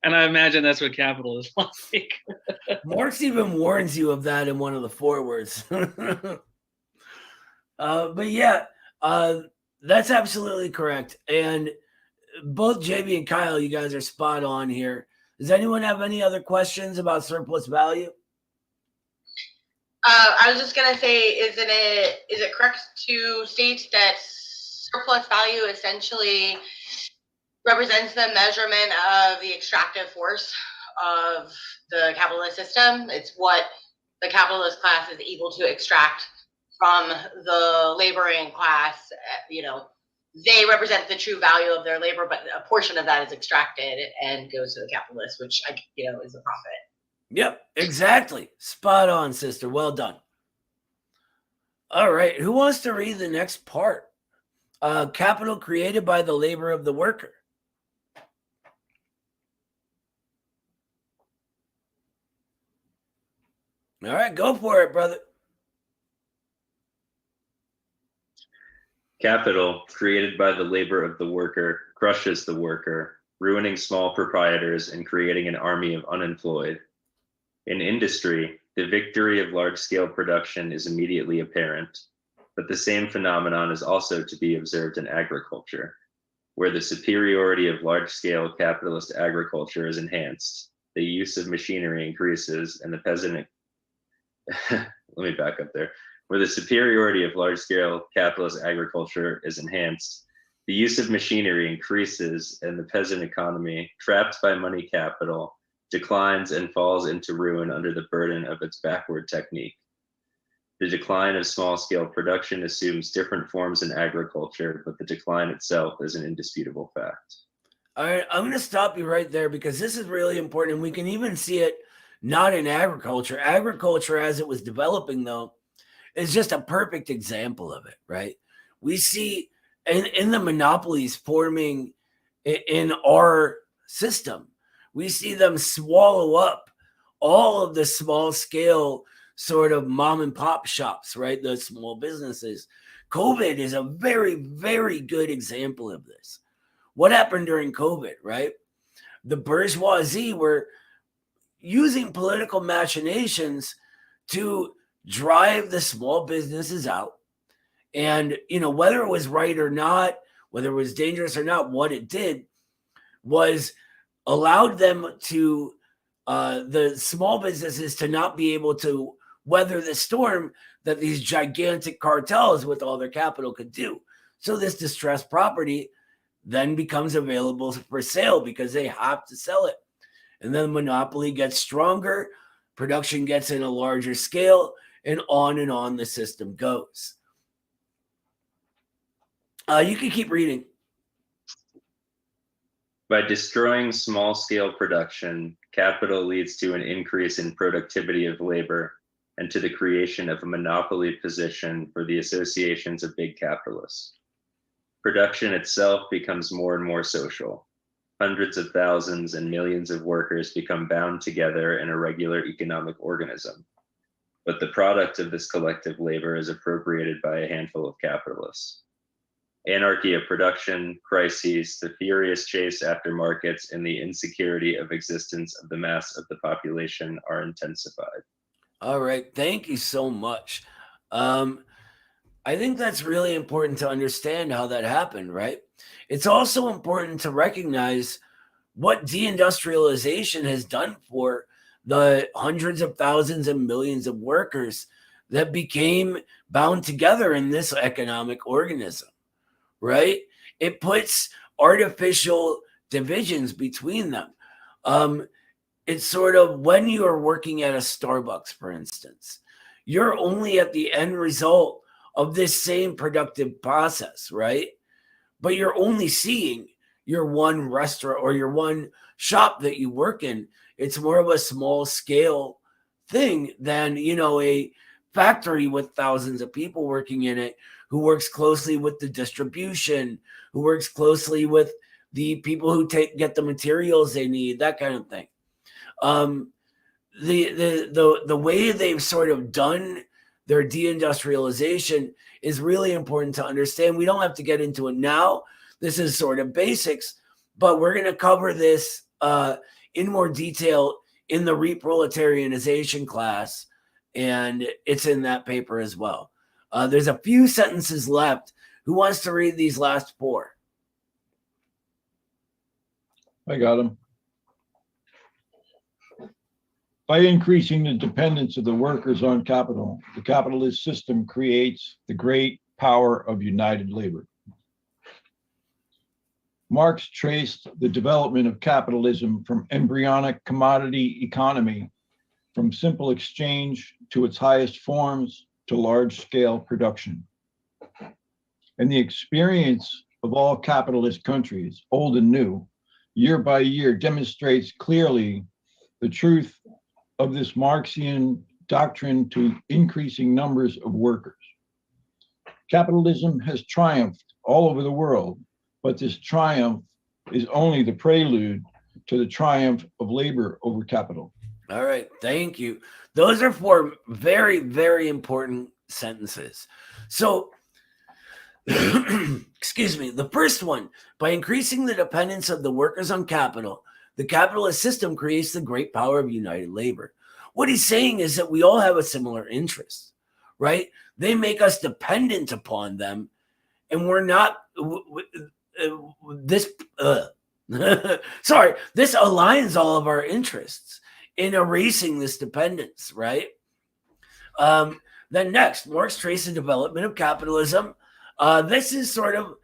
And I imagine that's what Capital is like. Marx even warns you of that in one of the forewords. But yeah, that's absolutely correct. And both JB and Kyle, you guys are spot on here. Does anyone have any other questions about surplus value? I was just gonna say, is it correct to state that surplus value essentially represents the measurement of the extractive force of the capitalist system? It's what the capitalist class is able to extract from the laboring class. They represent the true value of their labor, but a portion of that is extracted and goes to the capitalist, which is a profit. Yep, exactly. Spot on, sister. Well done. All right. Who wants to read the next part? Capital created by the labor of the worker. All right, go for it, brother. Capital, created by the labor of the worker, crushes the worker, ruining small proprietors and creating an army of unemployed. In industry, the victory of large-scale production is immediately apparent, but the same phenomenon is also to be observed in agriculture, where the superiority of large-scale capitalist agriculture is enhanced, the use of machinery increases, and the peasant... Let me back up there. Where the superiority of large-scale capitalist agriculture is enhanced, the use of machinery increases, and the peasant economy, trapped by money capital, declines and falls into ruin under the burden of its backward technique. The decline of small-scale production assumes different forms in agriculture, but the decline itself is an indisputable fact. All right, I'm going to stop you right there because this is really important. And we can even see it not in agriculture. Agriculture, as it was developing, though, is just a perfect example of it, right? We see in the monopolies forming in our system, we see them swallow up all of the small scale sort of mom and pop shops, right? The small businesses. COVID is a very, very good example of this. What happened during COVID, right? The bourgeoisie were, using political machinations to drive the small businesses out. And, whether it was right or not, whether it was dangerous or not, what it did was allowed them to, the small businesses to not be able to weather the storm that these gigantic cartels with all their capital could do. So this distressed property then becomes available for sale because they have to sell it. And then the monopoly gets stronger, production gets in a larger scale, and on the system goes. You can keep reading. By destroying small-scale production, capital leads to an increase in productivity of labor and to the creation of a monopoly position for the associations of big capitalists. Production itself becomes more and more social. Hundreds of thousands and millions of workers become bound together in a regular economic organism. But the product of this collective labor is appropriated by a handful of capitalists. Anarchy of production, crises, the furious chase after markets, and the insecurity of existence of the mass of the population are intensified. All right. Thank you so much. I think that's really important to understand how that happened, right? It's also important to recognize what deindustrialization has done for the hundreds of thousands and millions of workers that became bound together in this economic organism, right? It puts artificial divisions between them. It's sort of when you are working at a Starbucks, for instance, you're only at the end result of this same productive process, right? But you're only seeing your one restaurant or your one shop that you work in. It's more of a small scale thing than, a factory with thousands of people working in it, who works closely with the distribution, who works closely with the people who get the materials they need, that kind of thing. The way they've sort of done their deindustrialization is really important to understand. We don't have to get into it now. This is sort of basics, but we're going to cover this in more detail in the reproletarianization class, and it's in that paper as well. There's a few sentences left. Who wants to read these last four? I got them. By increasing the dependence of the workers on capital, the capitalist system creates the great power of united labor. Marx traced the development of capitalism from embryonic commodity economy, from simple exchange to its highest forms to large-scale production. And the experience of all capitalist countries, old and new, year by year demonstrates clearly the truth of this Marxian doctrine to increasing numbers of workers. Capitalism has triumphed all over the world, but this triumph is only the prelude to the triumph of labor over capital. All right, thank you. Those are four very, very important sentences. So, excuse me, the first one, by increasing the dependence of the workers on capital, the capitalist system creates the great power of united labor. What he's saying is that we all have a similar interest, right? They make us dependent upon them, and we're not this aligns all of our interests in erasing this dependence, right? Then next, Marx traced the development of capitalism. This is sort of,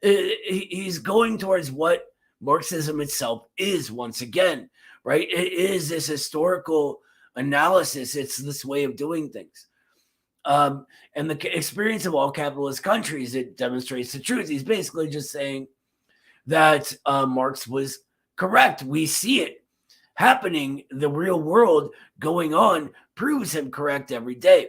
he's going towards what Marxism itself is once again, right? It is this historical analysis. It's this way of doing things. And the experience of all capitalist countries, it demonstrates the truth. He's basically just saying that Marx was correct. We see it happening. The real world going on proves him correct every day.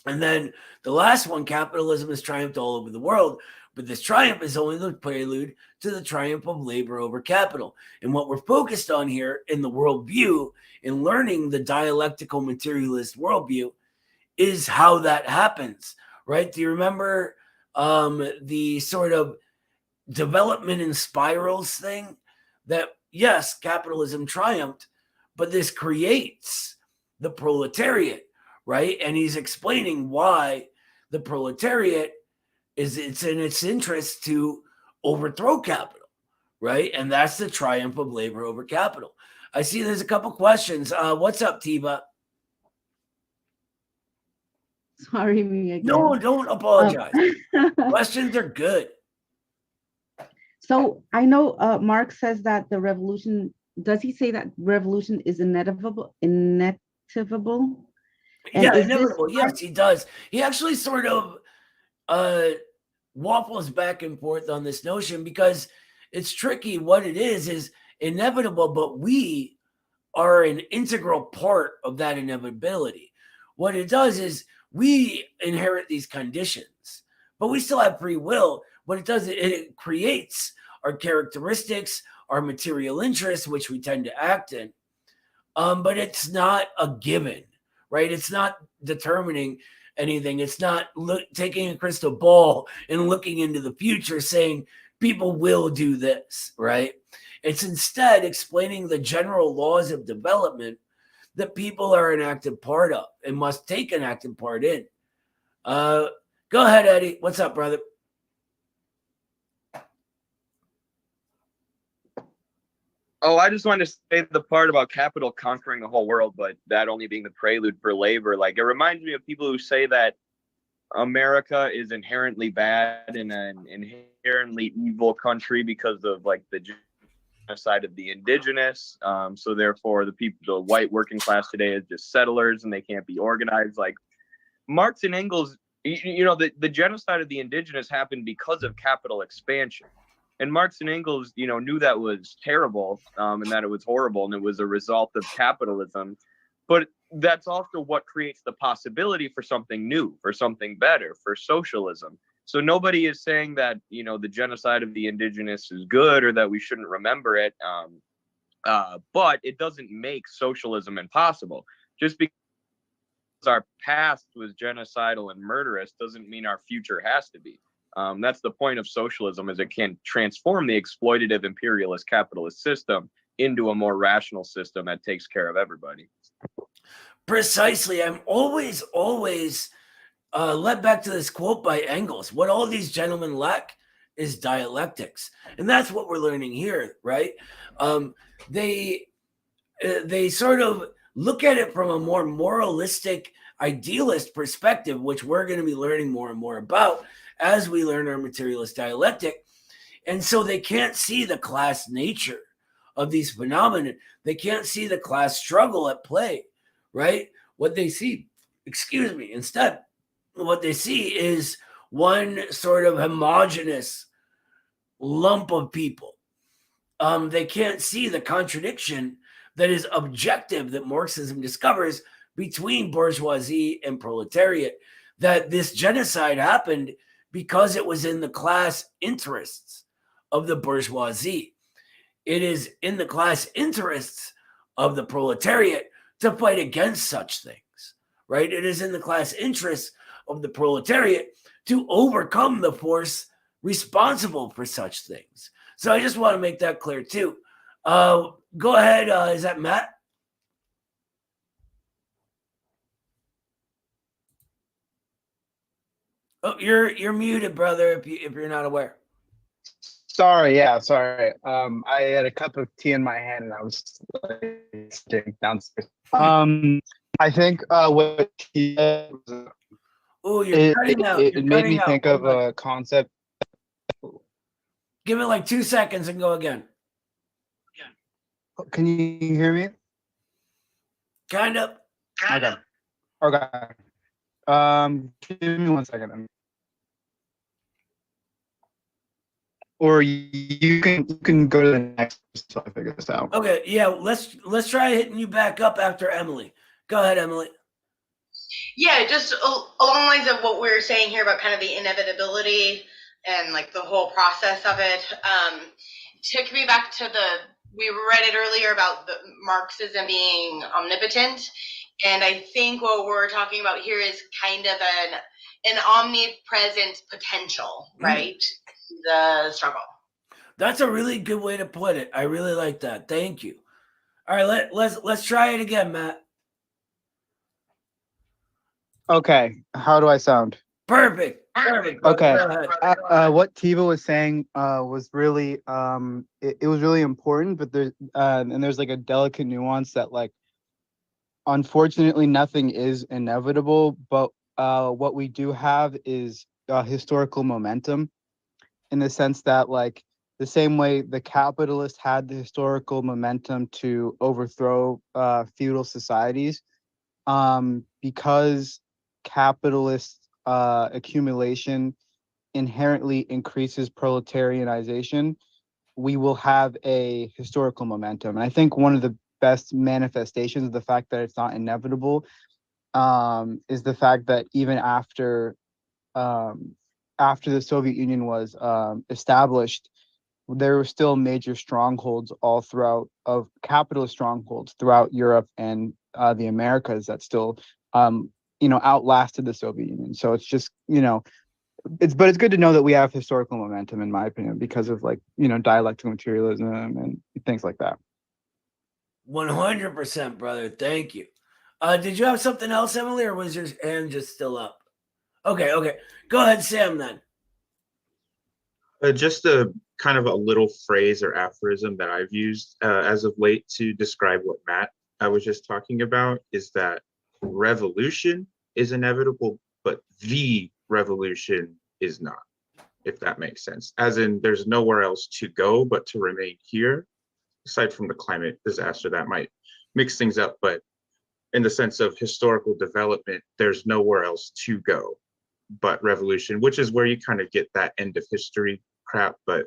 And then the last one, capitalism has triumphed all over the world, but this triumph is only the prelude to the triumph of labor over capital. And what we're focused on here in the worldview, in learning the dialectical materialist worldview, is how that happens, right? Do you remember the sort of development in spirals thing? That, yes, capitalism triumphed, but this creates the proletariat, right? And he's explaining why the proletariat it's in its interest to overthrow capital, right? And that's the triumph of labor over capital. I see there's a couple questions. What's up, Tiva? Sorry, me again. No, don't apologize. Questions are good. So I know Marx says that the revolution, does he say that revolution is inevitable? Inevitable? And Yeah, is inevitable. this Yes, he does. He actually sort of waffles back and forth on this notion because it's tricky. What it is inevitable, but we are an integral part of that inevitability. What it does is we inherit these conditions, but we still have free will. What it does, it creates our characteristics, our material interests, which we tend to act in. But it's not a given, right? It's not determining anything. It's not taking a crystal ball and looking into the future saying people will do this, right? It's instead explaining the general laws of development that people are an active part of and must take an active part in. Go ahead, Eddie. What's up, brother? Oh, I just wanted to say the part about capital conquering the whole world, but that only being the prelude for labor. Like, it reminds me of people who say that America is inherently bad and an inherently evil country because of like the genocide of the indigenous. So therefore, the white working class today is just settlers and they can't be organized. Like Marx and Engels, the genocide of the indigenous happened because of capital expansion. And Marx and Engels, knew that was terrible and that it was horrible and it was a result of capitalism. But that's also what creates the possibility for something new, for something better, for socialism. So nobody is saying that, the genocide of the indigenous is good or that we shouldn't remember it. But it doesn't make socialism impossible. Just because our past was genocidal and murderous doesn't mean our future has to be. That's the point of socialism, is it can transform the exploitative imperialist capitalist system into a more rational system that takes care of everybody. Precisely. I'm always led back to this quote by Engels. What all these gentlemen lack is dialectics. And that's what we're learning here, right? They sort of look at it from a more moralistic, idealist perspective, which we're going to be learning more and more about as we learn our materialist dialectic. And so they can't see the class nature of these phenomena. They can't see the class struggle at play, right? What they see, instead, what they see is one sort of homogenous lump of people. They can't see the contradiction that is objective that Marxism discovers between bourgeoisie and proletariat, that this genocide happened because it was in the class interests of the bourgeoisie. It is in the class interests of the proletariat to fight against such things, right? It is in the class interests of the proletariat to overcome the force responsible for such things. So I just want to make that clear too. Go ahead. Is that Matt? Oh, you're muted, brother. If you're not aware. Sorry. I had a cup of tea in my hand and I was sitting downstairs. I think what he said was, oh, you're cutting out. It made me think of a concept. Give it like 2 seconds and go again. Can you hear me? Kind of. Okay. Give me 1 second. Or you can go to the next so I figure this out. Okay, yeah, let's try hitting you back up after Emily. Go ahead, Emily. Yeah, just along the lines of what we were saying here about kind of the inevitability and like the whole process of it. Took me back to we read it earlier about the Marxism being omnipotent. And I think what we're talking about here is kind of an omnipresent potential, right? The struggle. That's a really good way to put it. I really like that. Thank you. All right, let's try it again, Matt. Okay, how do I sound? Perfect. Perfect. Brother. Okay. Go ahead. What Tiva was saying was really it was really important, but there's like a delicate nuance that, like, unfortunately nothing is inevitable, but what we do have is historical momentum, in the sense that, like, the same way the capitalists had the historical momentum to overthrow feudal societies, because capitalist accumulation inherently increases proletarianization, we will have a historical momentum. And I think one of the best manifestations of the fact that it's not inevitable is the fact that even after the Soviet Union was established, there were still major strongholds all throughout of capitalist strongholds throughout Europe and the Americas that still outlasted the Soviet Union. So it's just, it's good to know that we have historical momentum, in my opinion, because of, like, dialectical materialism and things like that. 100%, brother. Thank you. Did you have something else, Emily, or was your hand just still up? Okay. Go ahead, Sam, then. Just a kind of a little phrase or aphorism that I've used as of late to describe what Matt was just talking about is that revolution is inevitable, but the revolution is not, if that makes sense. As in, there's nowhere else to go but to remain here, aside from the climate disaster that might mix things up. But in the sense of historical development, there's nowhere else to go but revolution, which is where you kind of get that end of history crap. But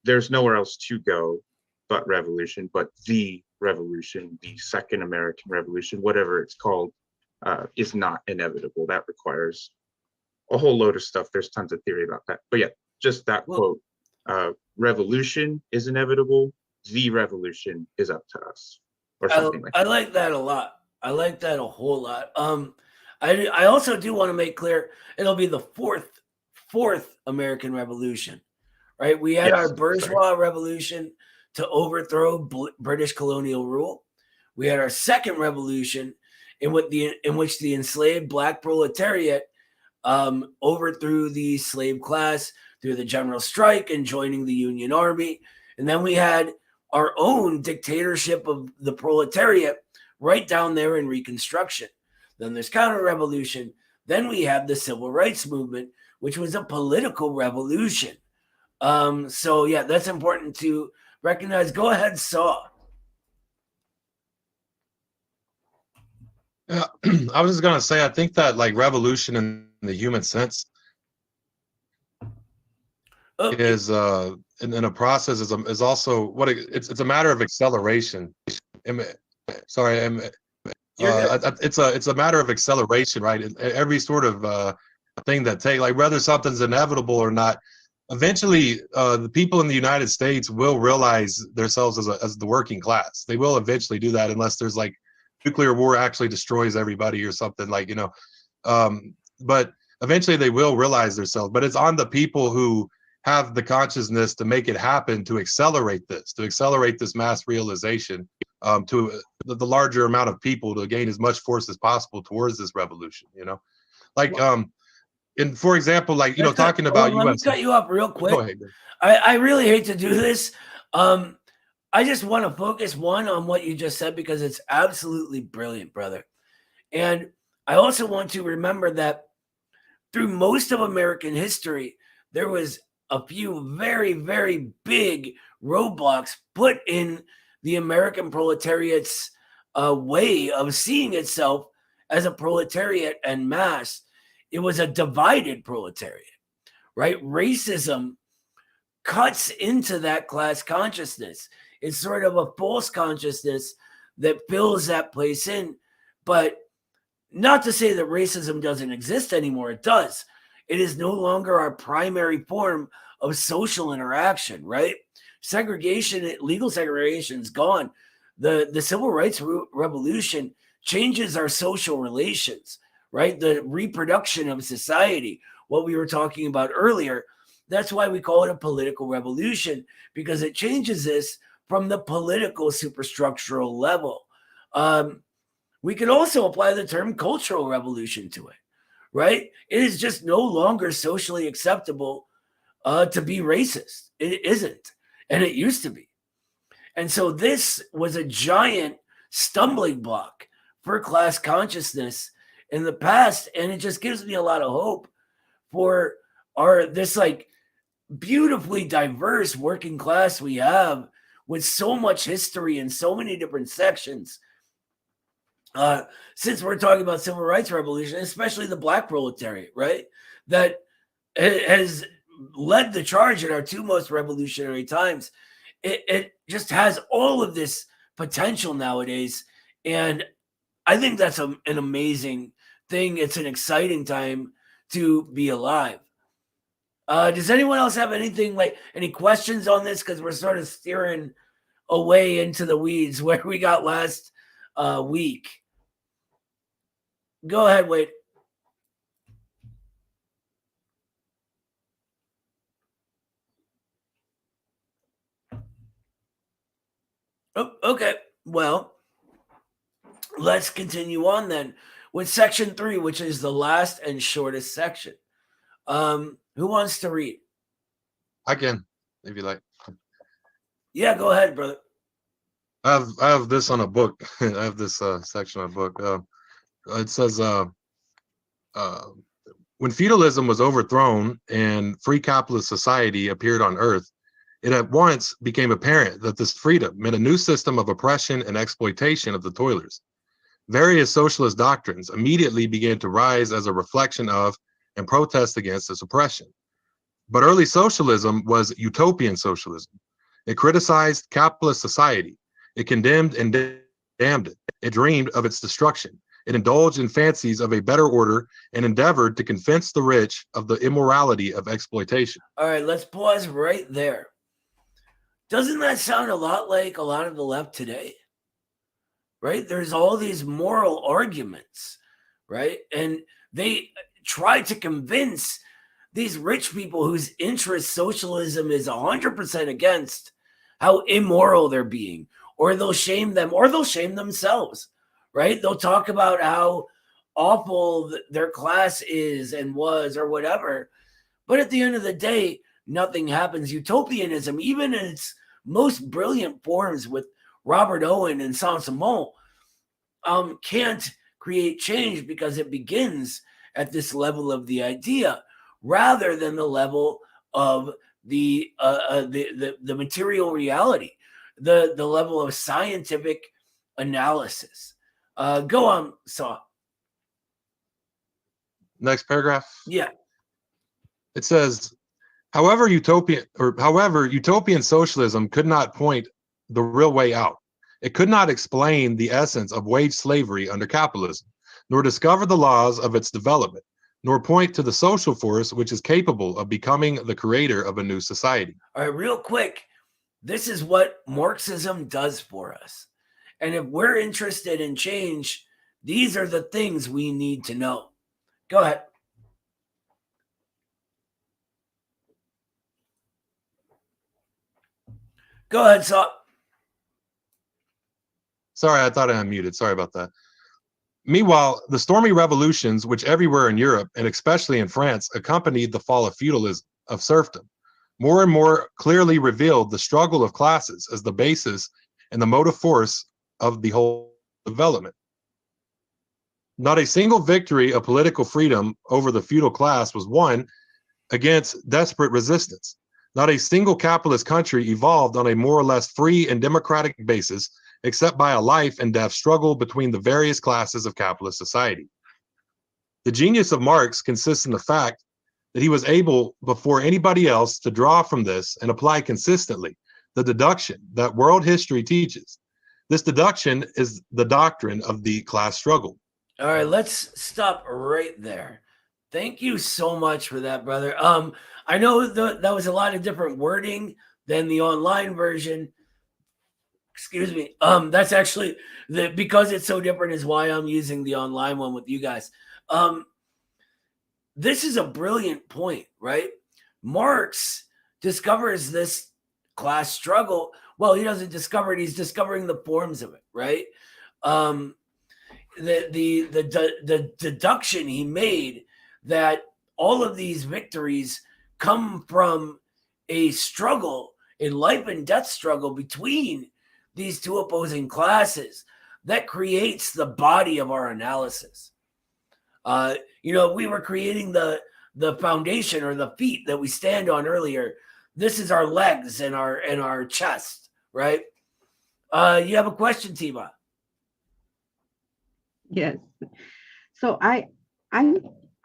there's nowhere else to go but revolution, but the revolution, the Second American Revolution, whatever it's called, is not inevitable. That requires a whole load of stuff. There's tons of theory about that. But yeah, just that quote, revolution is inevitable, the revolution is up to us, or something like that. I like that a lot. I like that a whole lot. I also do want to make clear it'll be the fourth American Revolution, right? We had our bourgeois revolution to overthrow British colonial rule. We had our second revolution in which the enslaved black proletariat overthrew the slave class through the general strike and joining the Union Army. And then we had our own dictatorship of the proletariat right down there in Reconstruction. Then there's counter-revolution. Then we have the civil rights movement, which was a political revolution. So yeah, that's important to recognize. Go ahead, Saw. Yeah, I was just gonna say, I think that, like, revolution in the human sense is in a process is also what it's a matter of acceleration. It's a matter of acceleration, right? Every sort of thing that like whether something's inevitable or not, eventually the people in the United States will realize themselves as the working class. They will eventually do that, unless there's like nuclear war actually destroys everybody or something, like, but eventually they will realize themselves. But it's on the people who have the consciousness to make it happen, to accelerate this mass realization, to the larger amount of people, to gain as much force as possible towards this revolution, like and for example, like, talking about let me cut you up real quick. Go ahead. I really hate to do this. I just want to focus on what you just said, because it's absolutely brilliant, brother. And I also want to remember that through most of American history, there was a few very, very big roadblocks put in the American proletariat's way of seeing itself as a proletariat en masse. It was a divided proletariat, right? Racism cuts into that class consciousness. It's sort of a false consciousness that fills that place in. But not to say that racism doesn't exist anymore. It does. It is no longer our primary form of social interaction, right? Segregation, legal segregation is gone. The civil rights revolution changes our social relations, right? The reproduction of society, what we were talking about earlier. That's why we call it a political revolution, because it changes this from the political superstructural level. We could also apply the term cultural revolution to it, right? It is just no longer socially acceptable to be racist. It isn't, and it used to be. And so this was a giant stumbling block for class consciousness in the past, and it just gives me a lot of hope for this like beautifully diverse working class we have with so much history and so many different sections. Since we're talking about civil rights revolution, especially the Black proletariat, right, that has led the charge in our two most revolutionary times. It just has all of this potential nowadays, and I think that's an amazing thing. It's an exciting time to be alive. Does anyone else have anything, like any questions on this? Because we're sort of steering away into the weeds where we got last week. Go ahead, Wade. Oh, okay. Well, let's continue on then with section 3, which is the last and shortest section. Who wants to read? I can, if you like. Yeah, go ahead, brother. I have this on a book. I have this section on a book. It says, when feudalism was overthrown and free capitalist society appeared on Earth, it at once became apparent that this freedom meant a new system of oppression and exploitation of the toilers. Various socialist doctrines immediately began to rise as a reflection of and protest against this oppression. But early socialism was utopian socialism. It criticized capitalist society. It condemned and damned it. It dreamed of its destruction. It indulged in fancies of a better order and endeavored to convince the rich of the immorality of exploitation. All right, let's pause right there. Doesn't that sound a lot like a lot of the left today? Right? There's all these moral arguments, right? And they try to convince these rich people whose interest socialism is 100% against how immoral they're being, or they'll shame them, or they'll shame themselves, right? They'll talk about how awful their class is and was or whatever. But at the end of the day, nothing happens. Utopianism, even in its most brilliant forms with Robert Owen and Saint-Simon, can't create change because it begins at this level of the idea rather than the level of the material reality, the level of scientific analysis. Go on, Saw. Next paragraph. Yeah. It says, however, utopian socialism could not point the real way out. It could not explain the essence of wage slavery under capitalism, nor discover the laws of its development, nor point to the social force which is capable of becoming the creator of a new society. All right, real quick. This is what Marxism does for us. And if we're interested in change, these are the things we need to know. Go ahead. Go ahead, Saw. Sorry, I thought I unmuted. Sorry about that. Meanwhile, the stormy revolutions which everywhere in Europe, and especially in France, accompanied the fall of feudalism, of serfdom, more and more clearly revealed the struggle of classes as the basis and the motive force of the whole development. Not a single victory of political freedom over the feudal class was won against desperate resistance. Not a single capitalist country evolved on a more or less free and democratic basis, except by a life and death struggle between the various classes of capitalist society. The genius of Marx consists in the fact that he was able, before anybody else, to draw from this and apply consistently the deduction that world history teaches. This deduction is the doctrine of the class struggle. All right, let's stop right there. Thank you so much for that, brother. I know that was a lot of different wording than the online version. Excuse me. That's actually because it's so different is why I'm using the online one with you guys. This is a brilliant point, right? Marx discovers this class struggle, well, he doesn't discover it, he's discovering the forms of it, right? The deduction he made that all of these victories come from a struggle, a life and death struggle between these two opposing classes, that creates the body of our analysis. We were creating the foundation or the feet that we stand on earlier. This is our legs and our chest, right? You have a question, Tima? Yes. So I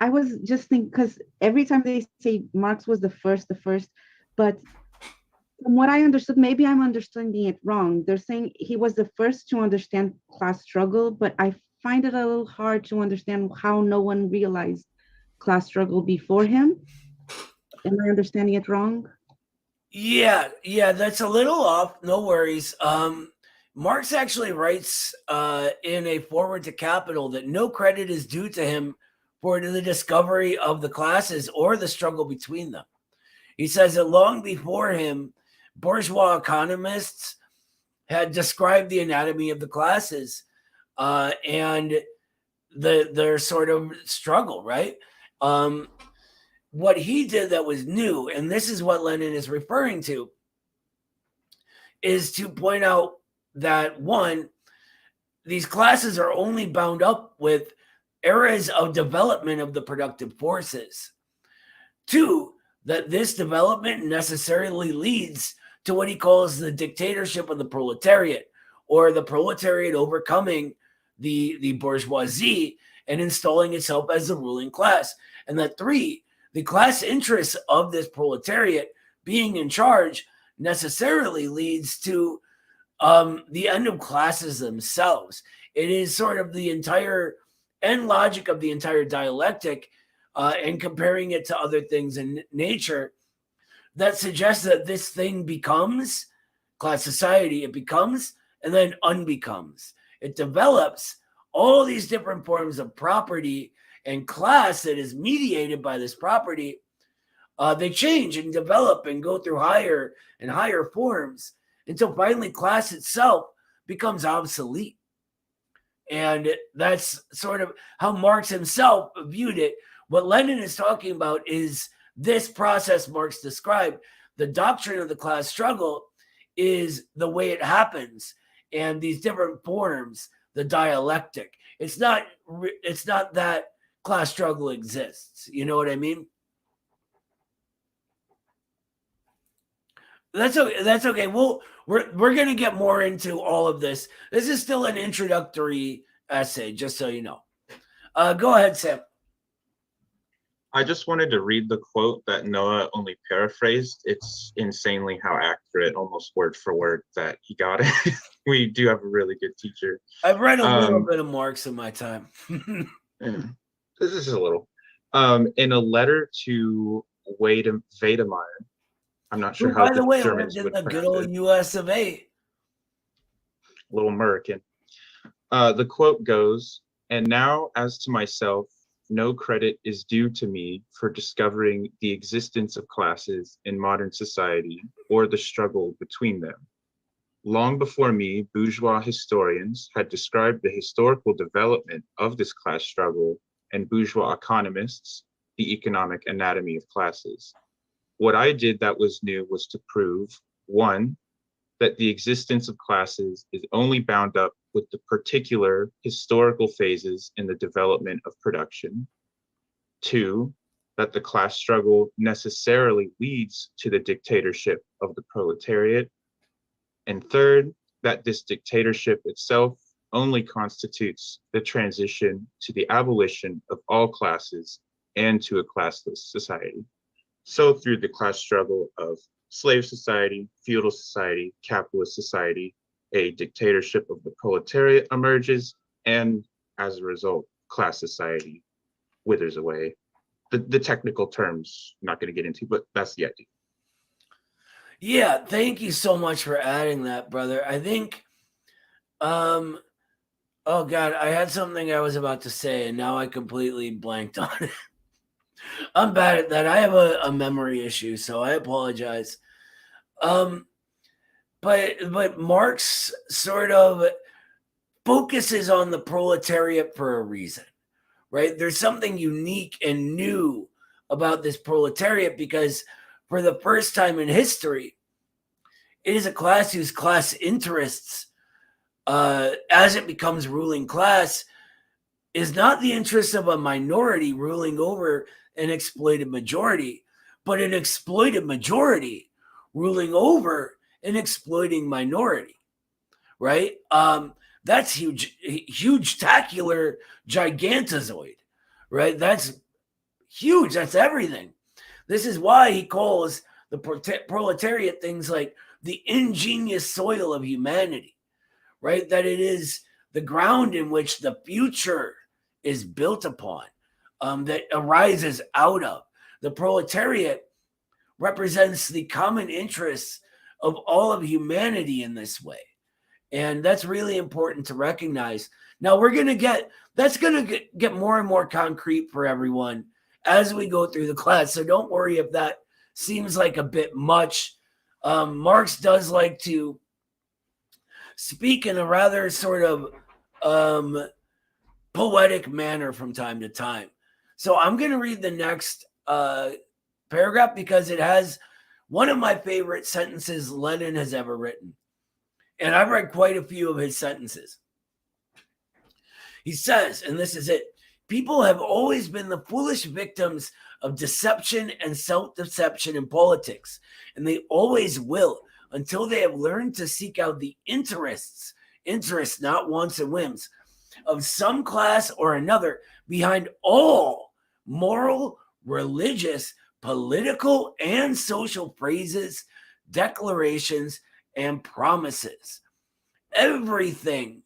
was just thinking, because every time they say Marx was the first, but from what I understood, maybe I'm understanding it wrong. They're saying he was the first to understand class struggle, but I find it a little hard to understand how no one realized class struggle before him. Am I understanding it wrong? Yeah, that's a little off. No worries. Marx actually writes in A Foreword to Capital that no credit is due to him for the discovery of the classes or the struggle between them. He says that long before him, bourgeois economists had described the anatomy of the classes and their sort of struggle, right? What he did that was new, and this is what Lenin is referring to, is to point out that, one, these classes are only bound up with eras of development of the productive forces. Two, that this development necessarily leads to what he calls the dictatorship of the proletariat, or the proletariat overcoming the bourgeoisie and installing itself as the ruling class. And that three, the class interests of this proletariat being in charge necessarily leads to the end of classes themselves. It is sort of the entire end logic of the entire dialectic, and comparing it to other things in nature, that suggests that this thing becomes class society. It becomes and then unbecomes. It develops all these different forms of property and class that is mediated by this property. They change and develop and go through higher and higher forms until finally class itself becomes obsolete. And that's sort of how Marx himself viewed it. What Lenin is talking about is this process Marx described. The doctrine of the class struggle is the way it happens, and these different forms, the dialectic. It's not that class struggle exists. You know what I mean? That's okay. That's okay. We're going to get more into all of this. This is still an introductory essay, just so you know. Go ahead, Sam. I just wanted to read the quote that Noah only paraphrased. It's insanely how accurate, almost word for word, that he got it. We do have a really good teacher. I've read a little bit of Marx in my time. This is a little. In a letter to Wedemeyer, I'm not sure how by the way, Germans lived in would the good pronounce old it. US of A. Little American. The quote goes, "And now, as to myself, no credit is due to me for discovering the existence of classes in modern society or the struggle between them. Long before me, bourgeois historians had described the historical development of this class struggle, and bourgeois economists the economic anatomy of classes. What I did that was new was to prove, one, that the existence of classes is only bound up with the particular historical phases in the development of production. Two, that the class struggle necessarily leads to the dictatorship of the proletariat. And third, that this dictatorship itself only constitutes the transition to the abolition of all classes and to a classless society. So through the class struggle of slave society, feudal society, capitalist society, a dictatorship of the proletariat emerges, and as a result, class society withers away." The technical terms I'm not going to get into, but that's the idea. Yeah, thank you so much for adding that, brother. I think, oh God, I had something I was about to say, and now I completely blanked on it. I'm bad at that. I have a memory issue, so I apologize. but Marx sort of focuses on the proletariat for a reason, right? There's something unique and new about this proletariat because for the first time in history, it is a class whose class interests, as it becomes ruling class, is not the interests of a minority ruling over an exploited majority, but an exploited majority ruling over an exploiting minority, right? That's huge, tacular, gigantozoid, right? That's huge. That's everything. This is why he calls the proletariat things like the ingenious soil of humanity, right? That it is the ground in which the future is built upon, that arises out of. The proletariat represents the common interests of all of humanity in this way. And that's really important to recognize. Now that's going to get more and more concrete for everyone as we go through the class. So don't worry if that seems like a bit much. Marx does like to speak in a rather sort of poetic manner from time to time. So I'm going to read the next paragraph because it has one of my favorite sentences Lenin has ever written. And I've read quite a few of his sentences. He says, and this is it, people have always been the foolish victims of deception and self-deception in politics, and they always will until they have learned to seek out the interests, not wants and whims, of some class or another behind all moral, religious, political, and social phrases, declarations, and promises. Everything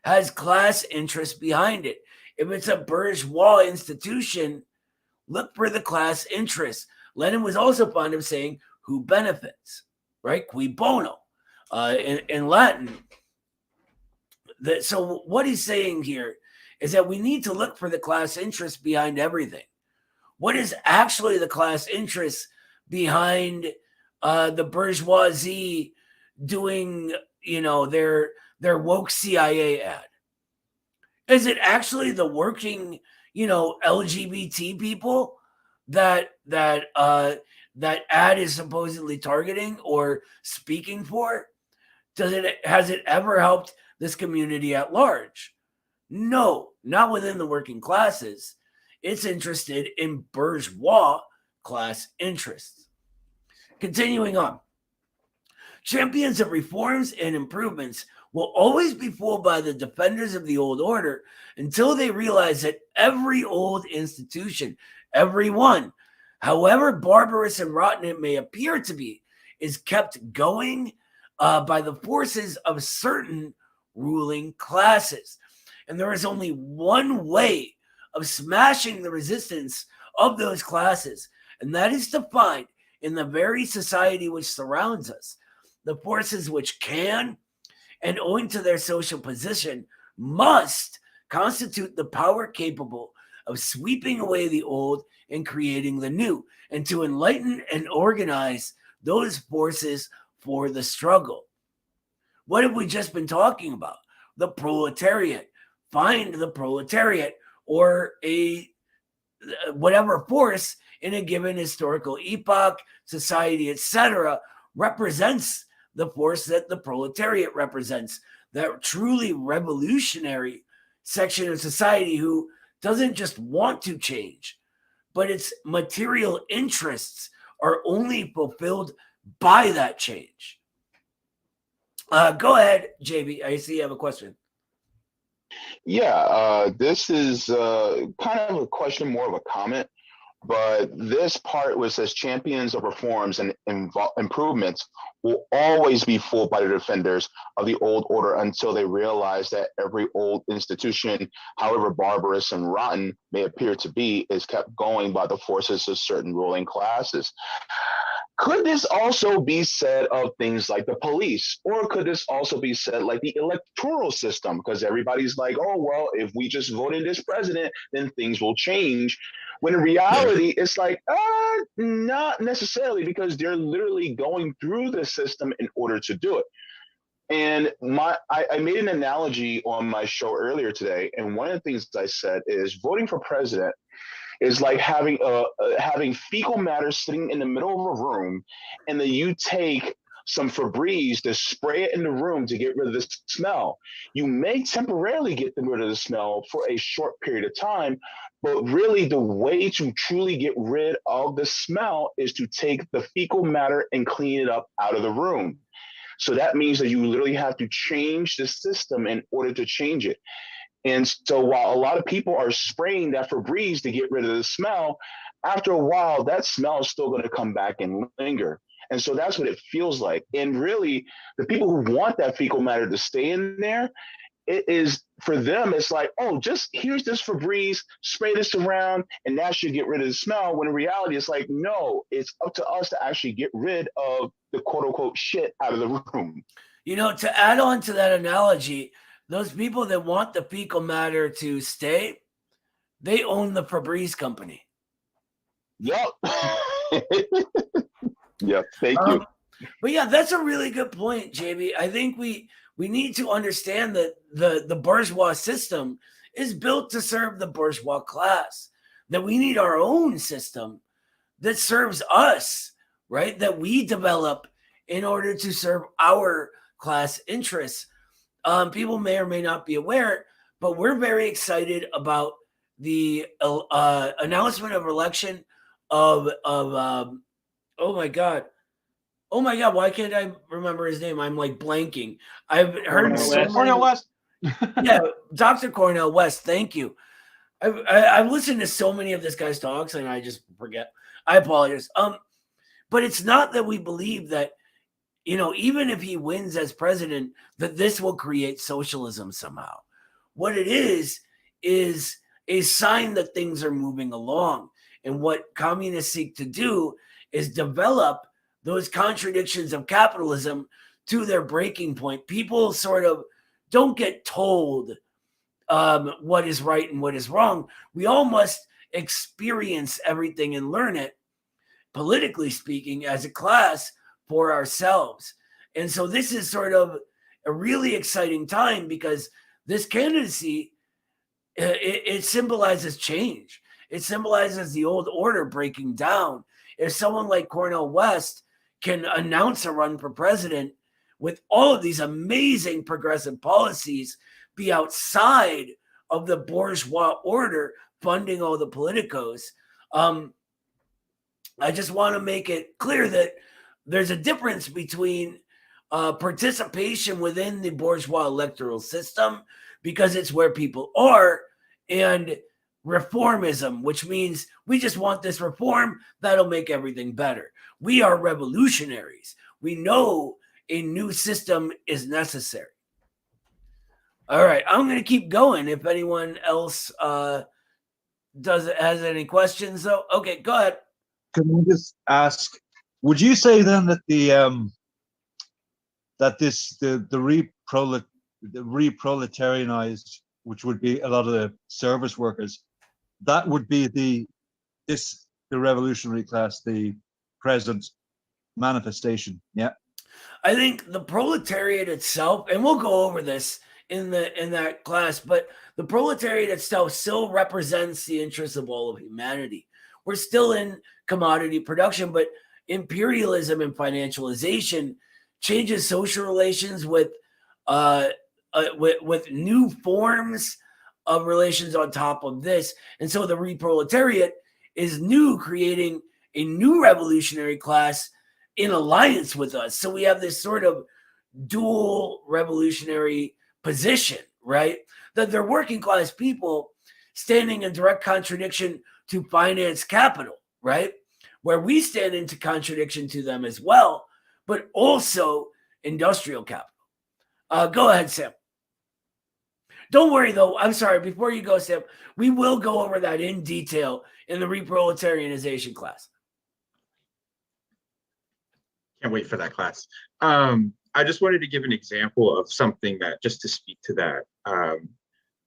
has class interest behind it. If it's a bourgeois institution, look for the class interest. Lenin was also fond of saying, who benefits, right? Cui bono, in Latin. So what he's saying here is that we need to look for the class interest behind everything. What is actually the class interest behind the bourgeoisie doing, their woke CIA ad? Is it actually the working, LGBT people that ad is supposedly targeting or speaking for? Has it ever helped this community at large? No, not within the working classes. It's interested in bourgeois class interests. Continuing on. Champions of reforms and improvements will always be fooled by the defenders of the old order until they realize that every old institution, every one, however barbarous and rotten it may appear to be, is kept going by the forces of certain ruling classes. And there is only one way of smashing the resistance of those classes, and that is to find in the very society which surrounds us the forces which can, and owing to their social position, must constitute the power capable of sweeping away the old and creating the new, and to enlighten and organize those forces for the struggle. What have we just been talking about? The proletariat. Find the proletariat or whatever force in a given historical epoch, society, etc., represents the force that the proletariat represents, that truly revolutionary section of society who doesn't just want to change, but its material interests are only fulfilled by that change. Go ahead, JB. I see you have a question. Yeah, this is kind of a question, more of a comment. But this part where it says champions of reforms and improvements will always be fooled by the defenders of the old order until they realize that every old institution, however barbarous and rotten may appear to be, is kept going by the forces of certain ruling classes. Could this also be said of things like the police? Or could this also be said like the electoral system? Because everybody's like, oh, well, if we just voted this president, then things will change. When in reality, it's like, not necessarily, because they're literally going through the system in order to do it. And I made an analogy on my show earlier today, and one of the things I said is voting for president is like having having fecal matter sitting in the middle of a room, and then you take some Febreze to spray it in the room to get rid of the smell. You may temporarily get rid of the smell for a short period of time, but really the way to truly get rid of the smell is to take the fecal matter and clean it up out of the room. So that means that you literally have to change the system in order to change it. And so while a lot of people are spraying that Febreze to get rid of the smell, after a while, that smell is still going to come back and linger. And so that's what it feels like. And really, the people who want that fecal matter to stay in there, it is, for them, it's like, oh, just here's this Febreze, spray this around, and that should get rid of the smell. When in reality, it's like, no, it's up to us to actually get rid of the quote unquote shit out of the room. You know, to add on to that analogy, those people that want the fecal matter to stay, they own the Febreze company. Yep. Yep. Thank you. But yeah, that's a really good point, JB. I think we need to understand that the bourgeois system is built to serve the bourgeois class, that we need our own system that serves us, right? That we develop in order to serve our class interests. People may or may not be aware, but we're very excited about the announcement of election of oh my god, why can't I remember his name? I'm like blanking. I've heard Cornel West. Yeah, Dr. Cornel West. Thank you. I've listened to so many of this guy's talks and I just forget. I apologize. But it's not that we believe that, you know, even if he wins as president, that this will create socialism somehow. What it is a sign that things are moving along. And what communists seek to do is develop those contradictions of capitalism to their breaking point. People sort of don't get told what is right and what is wrong. We all must experience everything and learn it, politically speaking, as a class for ourselves. And so this is sort of a really exciting time because this candidacy, it symbolizes change. It symbolizes the old order breaking down. If someone like Cornel West can announce a run for president with all of these amazing progressive policies, be outside of the bourgeois order funding all the politicos, I just want to make it clear that there's a difference between participation within the bourgeois electoral system, because it's where people are, and reformism, which means we just want this reform that'll make everything better. We are revolutionaries. We know a new system is necessary. All right, I'm going to keep going. If anyone else has any questions, though, okay, go ahead. Can I just ask? Would you say then that the reproletarianized, which would be a lot of the service workers, that would be the revolutionary class, the present manifestation? Yeah. I think the proletariat itself, and we'll go over this in that class, but the proletariat itself still represents the interests of all of humanity. We're still in commodity production, but imperialism and financialization changes social relations with new forms of relations on top of this. And so the reproletariat is new, creating a new revolutionary class in alliance with us. So we have this sort of dual revolutionary position, right? That they're working class people standing in direct contradiction to finance capital, right? Where we stand into contradiction to them as well, but also industrial capital. Go ahead, Sam. Don't worry, though. I'm sorry. Before you go, Sam, we will go over that in detail in the reproletarianization class. Can't wait for that class. I just wanted to give an example of something that, just to speak to that.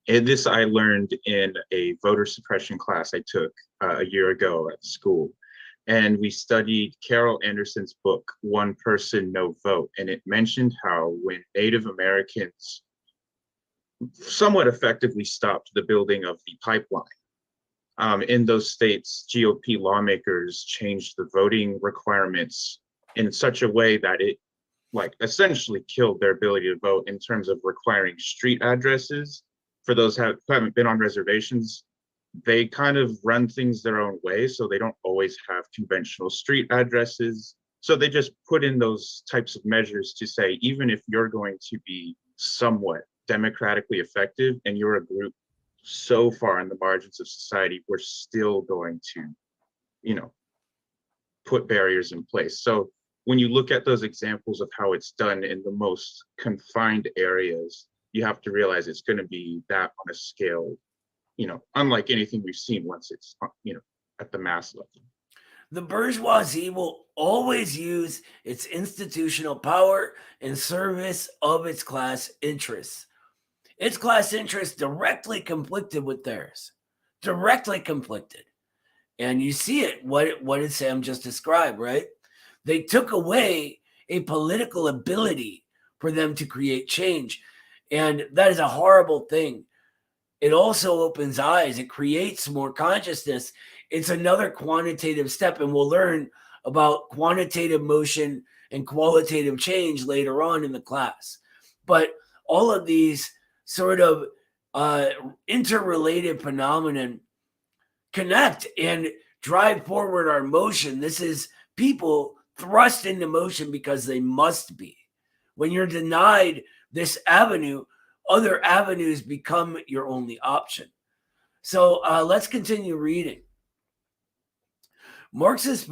And this I learned in a voter suppression class I took a year ago at school. And we studied Carol Anderson's book, One Person, No Vote. And it mentioned how when Native Americans somewhat effectively stopped the building of the pipeline, in those states, GOP lawmakers changed the voting requirements in such a way that it like essentially killed their ability to vote in terms of requiring street addresses. For those who haven't been on reservations, they kind of run things their own way, so they don't always have conventional street addresses. So they just put in those types of measures to say, even if you're going to be somewhat democratically effective and you're a group so far in the margins of society, we're still going to, you know, put barriers in place. So when you look at those examples of how it's done in the most confined areas, you have to realize it's going to be that on a scale, you know, unlike anything we've seen once it's, you know, at the mass level. The bourgeoisie will always use its institutional power in service of its class interests. Its class interests directly conflicted with theirs, directly conflicted. And you see it, what did Sam just describe, right? They took away a political ability for them to create change. And that is a horrible thing. It also opens eyes. It creates more consciousness. It's another quantitative step. And we'll learn about quantitative motion and qualitative change later on in the class. But all of these sort of interrelated phenomenon connect and drive forward our motion. This is people thrust into motion because they must be. When you're denied this avenue, other avenues become your only option. So let's continue reading. Marxist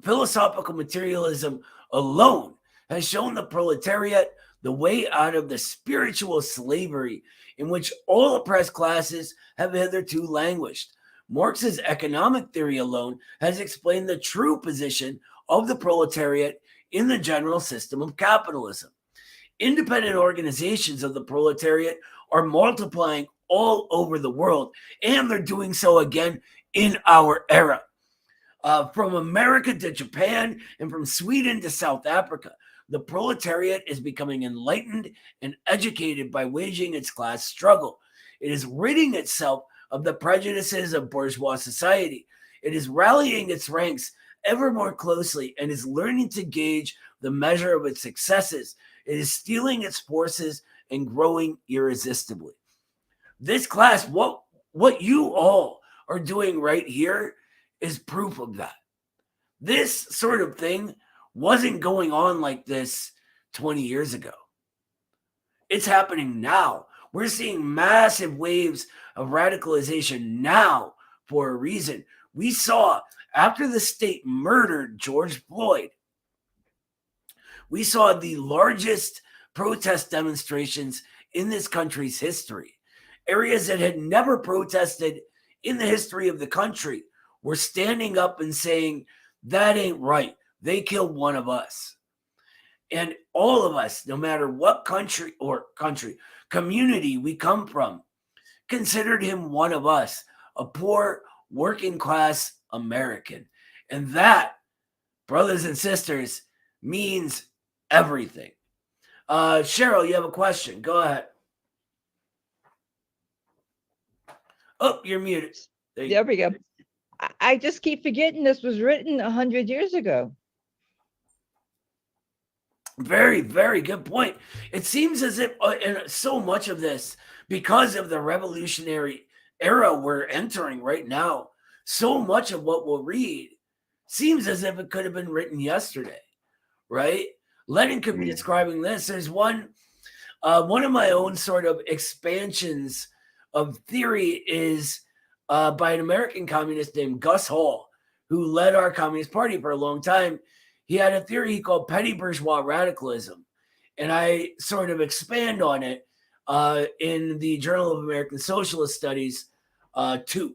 philosophical materialism alone has shown the proletariat the way out of the spiritual slavery in which all oppressed classes have hitherto languished. Marx's economic theory alone has explained the true position of the proletariat in the general system of capitalism. Independent organizations of the proletariat are multiplying all over the world, and they're doing so again in our era. From America to Japan and from Sweden to South Africa, the proletariat is becoming enlightened and educated by waging its class struggle. It is ridding itself of the prejudices of bourgeois society. It is rallying its ranks ever more closely and is learning to gauge the measure of its successes. It is stealing its forces and growing irresistibly. This class, what you all are doing right here is proof of that. This sort of thing wasn't going on like this 20 years ago. It's happening now. We're seeing massive waves of radicalization now for a reason. We saw after the state murdered George Floyd, we saw the largest protest demonstrations in this country's history. Areas that had never protested in the history of the country were standing up and saying, that ain't right. They killed one of us. And all of us, no matter what community we come from, considered him one of us, a poor working class American. And that, brothers and sisters, means everything. Cheryl, you have a question. Go ahead. Oh, you're muted. There we go. I just keep forgetting this was written 100 years ago. Very, very good point. It seems as if so much of this, because of the revolutionary era we're entering right now, so much of what we'll read seems as if it could have been written yesterday, right? Lenin could be describing this. There's one of my own sort of expansions of theory is by an American communist named Gus Hall, who led our Communist Party for a long time. He had a theory he called petty bourgeois radicalism. And I sort of expand on it in the Journal of American Socialist Studies 2.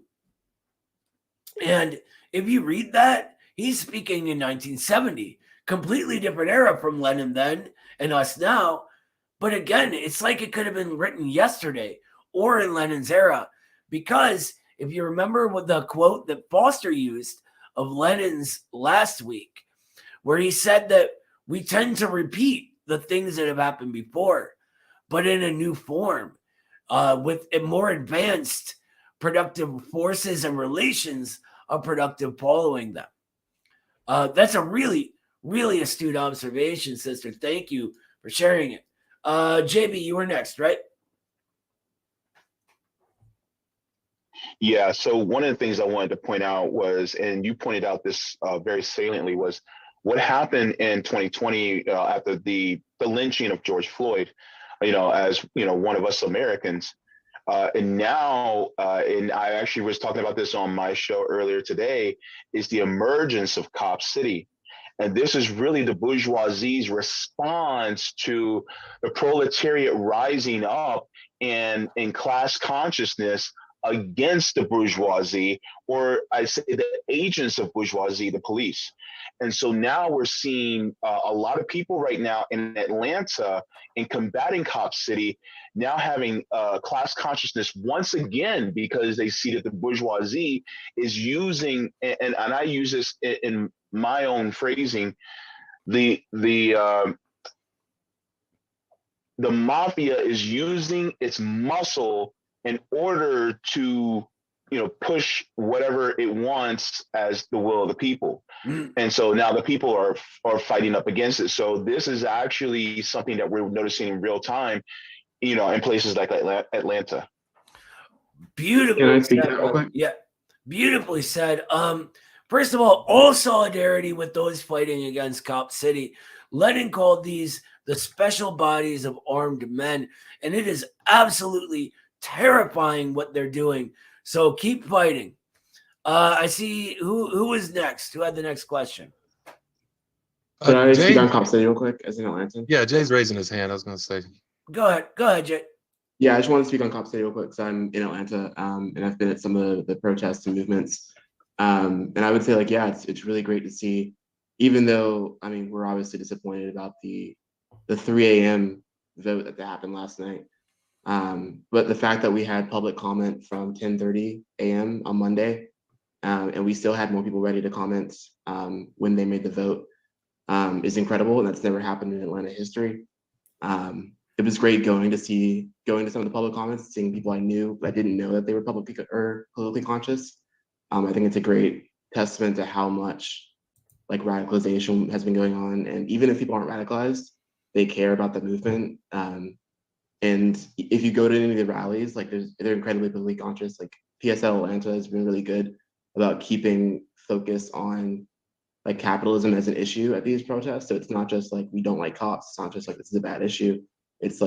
And if you read that, he's speaking in 1970, completely different era from Lenin then and us now. But again, it's like it could have been written yesterday. or in Lenin's era. Because if you remember what the quote that Foster used of Lenin's last week, where he said that we tend to repeat the things that have happened before, but in a new form, with a more advanced productive forces and relations of productive following them. That's a really, really astute observation, sister. Thank you for sharing it. JB, you were next, right? Yeah, so one of the things I wanted to point out was, and you pointed out this very saliently, was what happened in 2020 after the lynching of George Floyd, as one of us Americans. And now, and I actually was talking about this on my show earlier today, is the emergence of Cop City. And this is really the bourgeoisie's response to the proletariat rising up and in class consciousness against the bourgeoisie, or I say the agents of bourgeoisie, the police. And so now we're seeing a lot of people right now in Atlanta in combating Cop City now having class consciousness once again, because they see that the bourgeoisie is using, and I use this in my own phrasing, the mafia is using its muscle in order to push whatever it wants as the will of the people. And so now the people are fighting up against it. So this is actually something that we're noticing in real time, in places like Atlanta. Beautifully said. Yeah, beautifully said. First of all solidarity with those fighting against Cop City. Lenin called these the special bodies of armed men, and it is absolutely terrifying what they're doing. So keep fighting. I see who was next. Who had the next question? Can I speak on Cop City real quick as an Atlanta? Yeah, Jay's raising his hand. I was going to say. Go ahead, Jay. Yeah, I just want to speak on Cop City real quick because I'm in Atlanta, and I've been at some of the protests and movements. And I would say, it's really great to see, even though, we're obviously disappointed about the 3 a.m. vote that happened last night. But the fact that we had public comment from 10:30 a.m. on Monday, and we still had more people ready to comment when they made the vote is incredible, and that's never happened in Atlanta history. It was great going to some of the public comments, seeing people I knew but I didn't know that they were politically conscious. I think it's a great testament to how much radicalization has been going on, and even if people aren't radicalized, they care about the movement. And if you go to any of the rallies, they're incredibly politically conscious. PSL Atlanta has been really good about keeping focus on capitalism as an issue at these protests. So it's not just we don't like cops. It's not just this is a bad issue. It's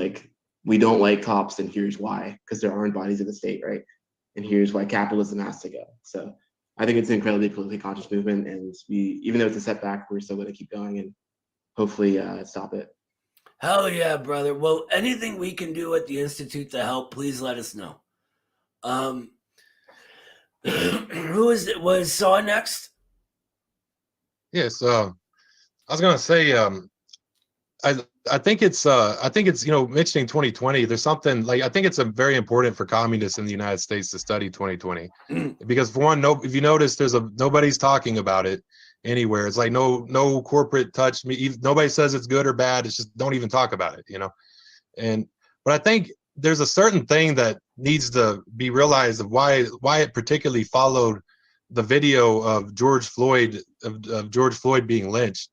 we don't like cops, and here's why, because there aren't bodies of the state, right? And here's why capitalism has to go. So I think it's an incredibly politically conscious movement, and even though it's a setback, we're still going to keep going and hopefully stop it. Hell yeah, brother. Well, anything we can do at the Institute to help, please let us know. Who was Saw next? Yes, I was gonna say, I think it's mentioning 2020. There's something I think it's very important for communists in the United States to study 2020 because for one, if you notice, nobody's talking about it anywhere. It's no corporate touch me. Nobody says it's good or bad. It's just don't even talk about it, but I think there's a certain thing that needs to be realized of why it particularly followed the video of George Floyd being lynched.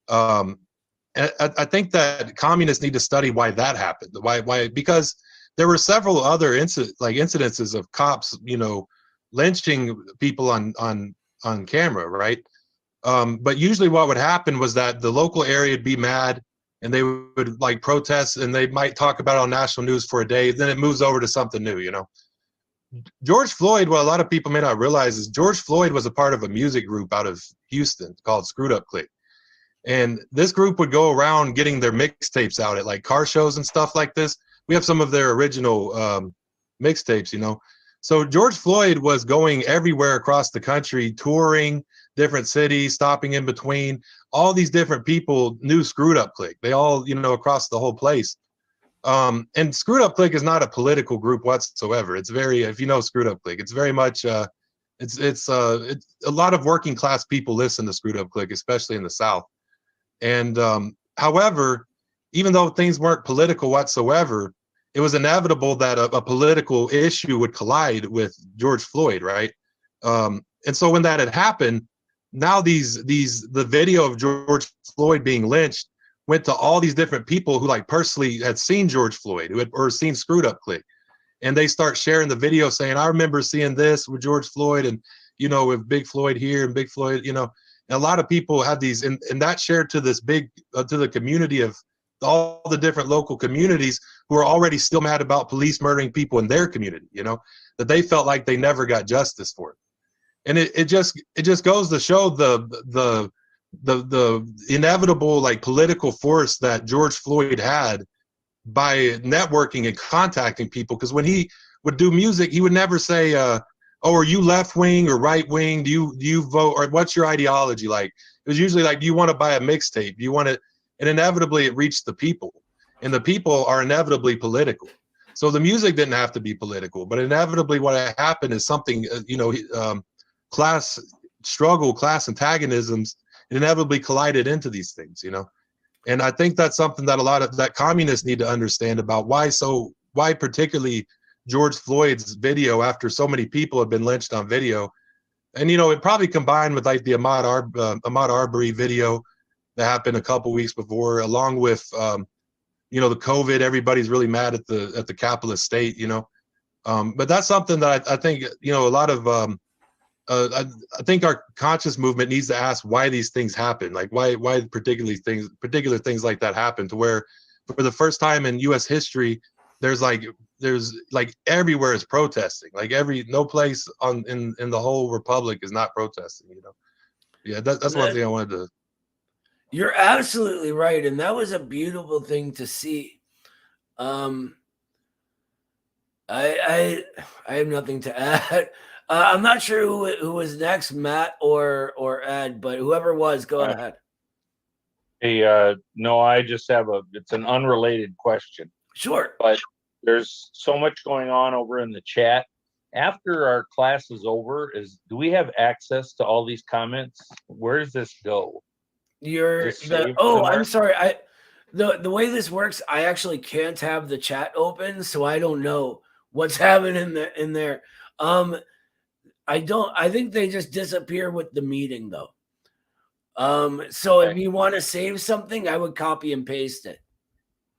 I think that communists need to study why that happened. Why? Because there were several other incidences of cops, lynching people on camera, right? But usually, what would happen was that the local area would be mad, and they would protest, and they might talk about it on national news for a day. Then it moves over to something new, George Floyd, what a lot of people may not realize is George Floyd was a part of a music group out of Houston called Screwed Up Click. And this group would go around getting their mixtapes out at car shows and stuff like this. We have some of their original mixtapes, So George Floyd was going everywhere across the country, touring different cities, stopping in between. All these different people knew Screwed Up Click. They all, across the whole place. And Screwed Up Click is not a political group whatsoever. It's very, if you know Screwed Up Click, it's very much it's a lot of working class people listen to Screwed Up Click, especially in the South. And however, even though things weren't political whatsoever, it was inevitable that a political issue would collide with George Floyd, right? And so when that had happened, now the video of George Floyd being lynched went to all these different people who like personally had seen George Floyd, who had or seen Screwed Up Click, and they start sharing the video saying, I remember seeing this with George Floyd, and you know, with Big Floyd here and Big Floyd, you know, and a lot of people had these, and that shared to this big to the community of all the different local communities who are already still mad about police murdering people in their community, you know, that they felt like they never got justice for it. And it just goes to show the inevitable like political force that George Floyd had by networking and contacting people. Because when he would do music, he would never say, oh, are you left wing or right wing? Do you vote, or what's your ideology like? It was usually like, do you want to buy a mixtape? Do you want to? And inevitably it reached the people, and the people are inevitably political. So the music didn't have to be political, but inevitably what happened is something, class struggle, class antagonisms inevitably collided into these things, you know? And I think that's something that a lot of that communists need to understand about why particularly George Floyd's video, after so many people have been lynched on video. And, you know, it probably combined with like the Ahmaud Arbery video that happened a couple weeks before, along with, the COVID, everybody's really mad at the capitalist state, you know? But that's something that I think, a lot of, I think our conscious movement needs to ask why these things happen, like why particular things like that happen, to where for the first time in U.S. history, there's like everywhere is protesting, like no place in the whole republic is not protesting, you know? Yeah, that's one thing I wanted to. You're absolutely right, and that was a beautiful thing to see. I have nothing to add. I'm not sure who was next, Matt or Ed, but whoever was, go ahead. Hey, no, I just have it's an unrelated question. Sure. But there's so much going on over in the chat. After our class is over, do we have access to all these comments? Where does this go? I'm sorry. The way this works, I actually can't have the chat open, so I don't know what's happening in there. I think they just disappear with the meeting though. So if you want to save something, I would copy and paste it.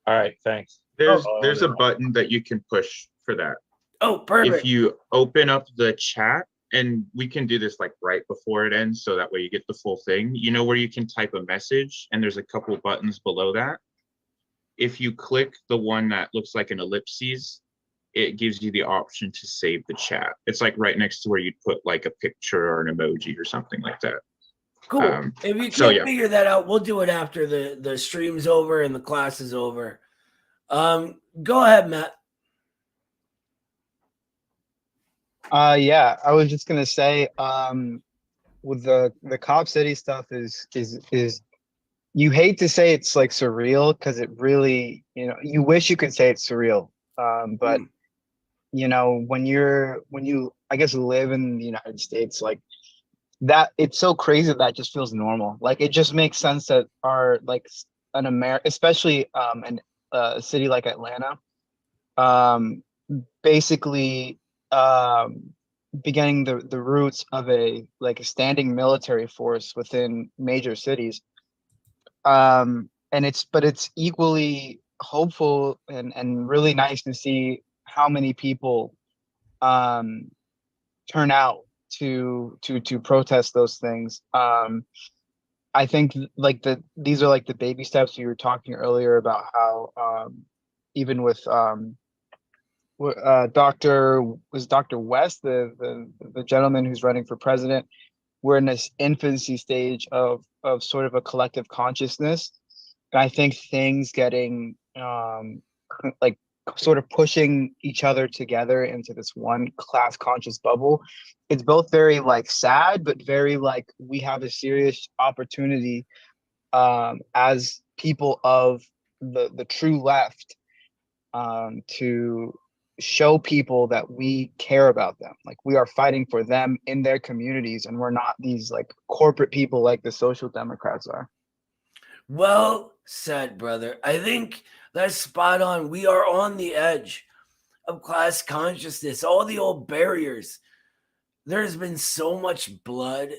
All right, thanks. There's a button that you can push for that. Oh, perfect. If you open up the chat, and we can do this like right before it ends, so that way you get the full thing. You know where you can type a message, and there's a couple buttons below that. If you click the one that looks like an ellipses, it gives you the option to save the chat. It's like right next to where you'd put like a picture or an emoji or something like that. Cool. If you can't figure that out, we'll do it after the stream's over and the class is over. Go ahead, Matt. Yeah, I was just gonna say, with the Cop City stuff is you hate to say it's like surreal, because it really, you wish you could say it's surreal. But when you I guess live in the United States, like that, it's so crazy that just feels normal. Like it just makes sense that our especially in a city like Atlanta, basically beginning the roots of a standing military force within major cities. And it's equally hopeful and really nice to see how many people turn out to protest those things. I think these are like the baby steps. You were talking earlier about how even with Dr. West, the gentleman who's running for president, we're in this infancy stage of sort of a collective consciousness. And I think things getting sort of pushing each other together into this one class conscious bubble. It's both very sad, but very we have a serious opportunity as people of the true left to show people that we care about them. Like we are fighting for them in their communities, and we're not these like corporate people like the social democrats are. Well said, brother. I think that's spot on. We are on the edge of class consciousness, all the old barriers. There's been so much blood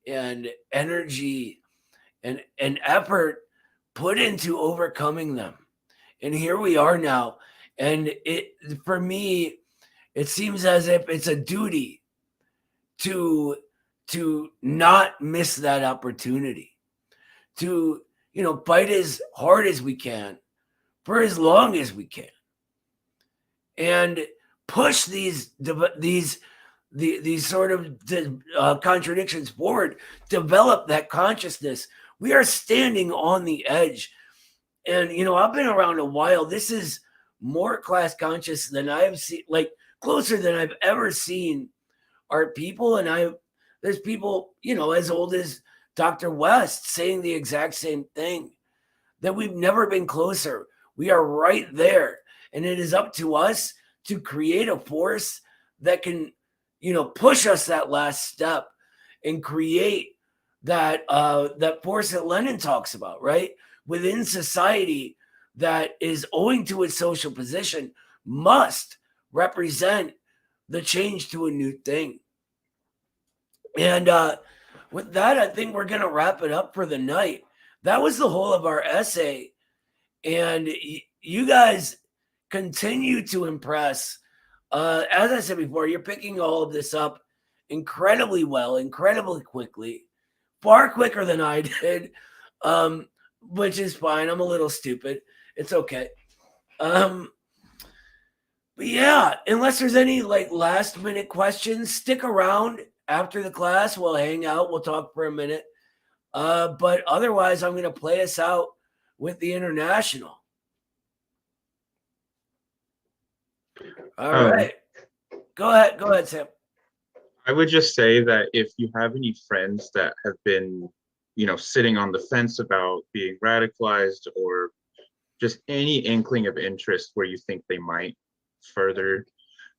and energy and effort put into overcoming them. And here we are now. And it, for me, it seems as if it's a duty to not miss that opportunity, to fight as hard as we can for as long as we can, and push these sort of contradictions forward, develop that consciousness. We are standing on the edge. And, I've been around a while. This is more class conscious than I've seen, like closer than I've ever seen our people. And there's people, as old as Dr. West saying the exact same thing, that we've never been closer. We are right there. And it is up to us to create a force that can, push us that last step and create that force that Lenin talks about, right? Within society that is owing to its social position must represent the change to a new thing. And with that, I think we're going to wrap it up for the night. That was the whole of our essay. And you guys continue to impress. As I said before, you're picking all of this up incredibly well, incredibly quickly, far quicker than I did, which is fine. I'm a little stupid. It's okay. But yeah, unless there's any like last minute questions, stick around after the class. We'll hang out. We'll talk for a minute. But otherwise, I'm going to play us out with the International. All right. Go ahead, Sam. I would just say that if you have any friends that have been, sitting on the fence about being radicalized, or just any inkling of interest where you think they might further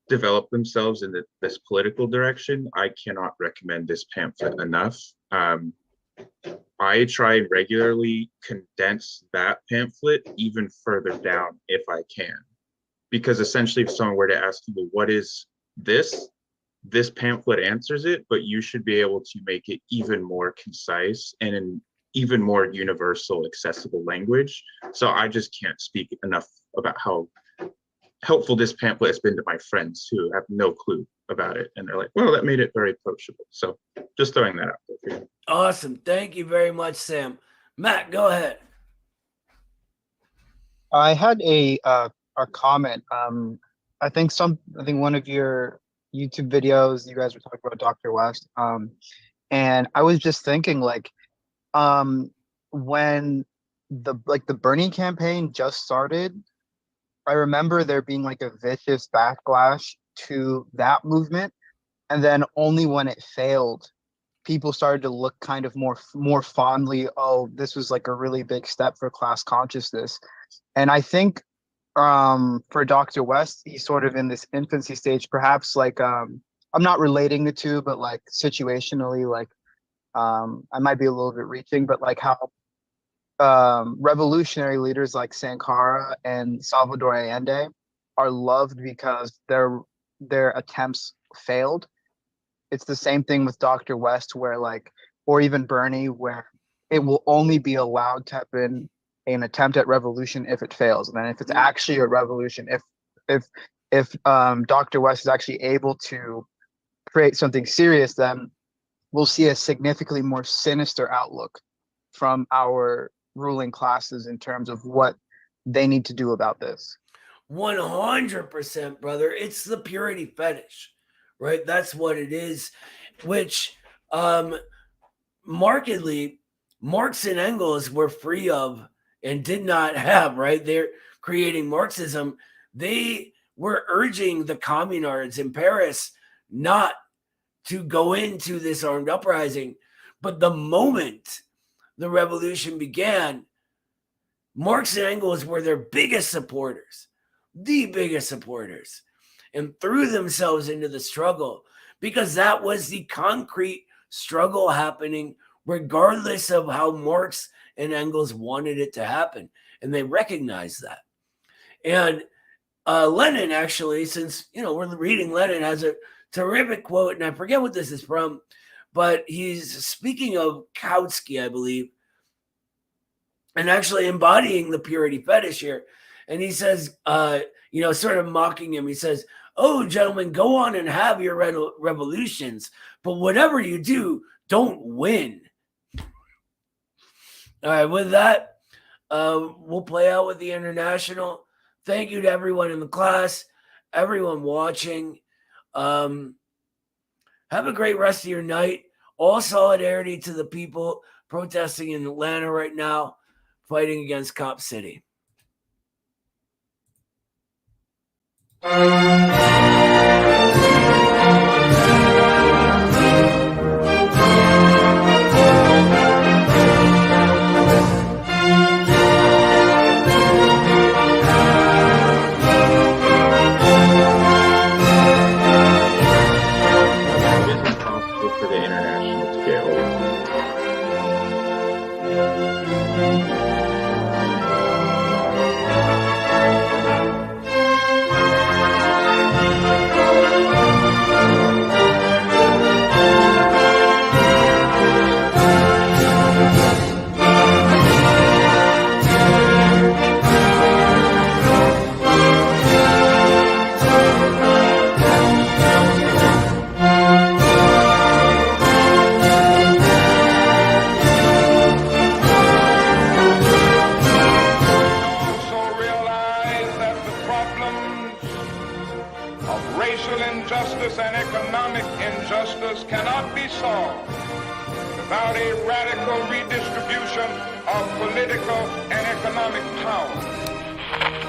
develop themselves in this political direction, I cannot recommend this pamphlet enough. I try regularly condense that pamphlet even further down if I can. Because essentially, if someone were to ask you, well, what is this pamphlet answers it, but you should be able to make it even more concise and in even more universal, accessible language. So I just can't speak enough about how helpful this pamphlet has been to my friends who have no clue about it. And they're like, well, that made it very approachable. So just throwing that out there for you. Awesome. Thank you very much, Sam. Matt, go ahead. I had a comment. I think one of your YouTube videos, you guys were talking about Dr. West. And I was just thinking, like, when the Bernie campaign just started, I remember there being like a vicious backlash to that movement. And then only when it failed, people started to look kind of more fondly, oh, this was like a really big step for class consciousness. And I think for Dr. West, he's sort of in this infancy stage, perhaps like I'm not relating the two, but like situationally, like I might be a little bit reaching, but like how revolutionary leaders like Sankara and Salvador Allende are loved because their attempts failed. It's the same thing with Dr. West, where like, or even Bernie, where it will only be allowed to have been an attempt at revolution if it fails. And then if it's actually a revolution, if Dr. West is actually able to create something serious, then we'll see a significantly more sinister outlook from our ruling classes in terms of what they need to do about this. 100%, brother. It's the purity fetish, right? That's what it is, which markedly Marx and Engels were free of and did not have, right? They're creating Marxism. They were urging the communards in Paris not to go into this armed uprising. But the moment the revolution began, Marx and Engels were their biggest supporters. the biggest supporters and threw themselves into the struggle because that was the concrete struggle happening regardless of how Marx and Engels wanted it to happen. And they recognized that. And Lenin, actually, since, we're reading Lenin, has a terrific quote, and I forget what this is from, but he's speaking of Kautsky, I believe, and actually embodying the purity fetish here. And he says, sort of mocking him, he says, "Oh, gentlemen, go on and have your revolutions, but whatever you do, don't win." All right, with that, we'll play out with the International. Thank you to everyone in the class, everyone watching. Have a great rest of your night. All solidarity to the people protesting in Atlanta right now, fighting against Cop City. For the International to get over. And economic injustice cannot be solved without a radical redistribution of political and economic power.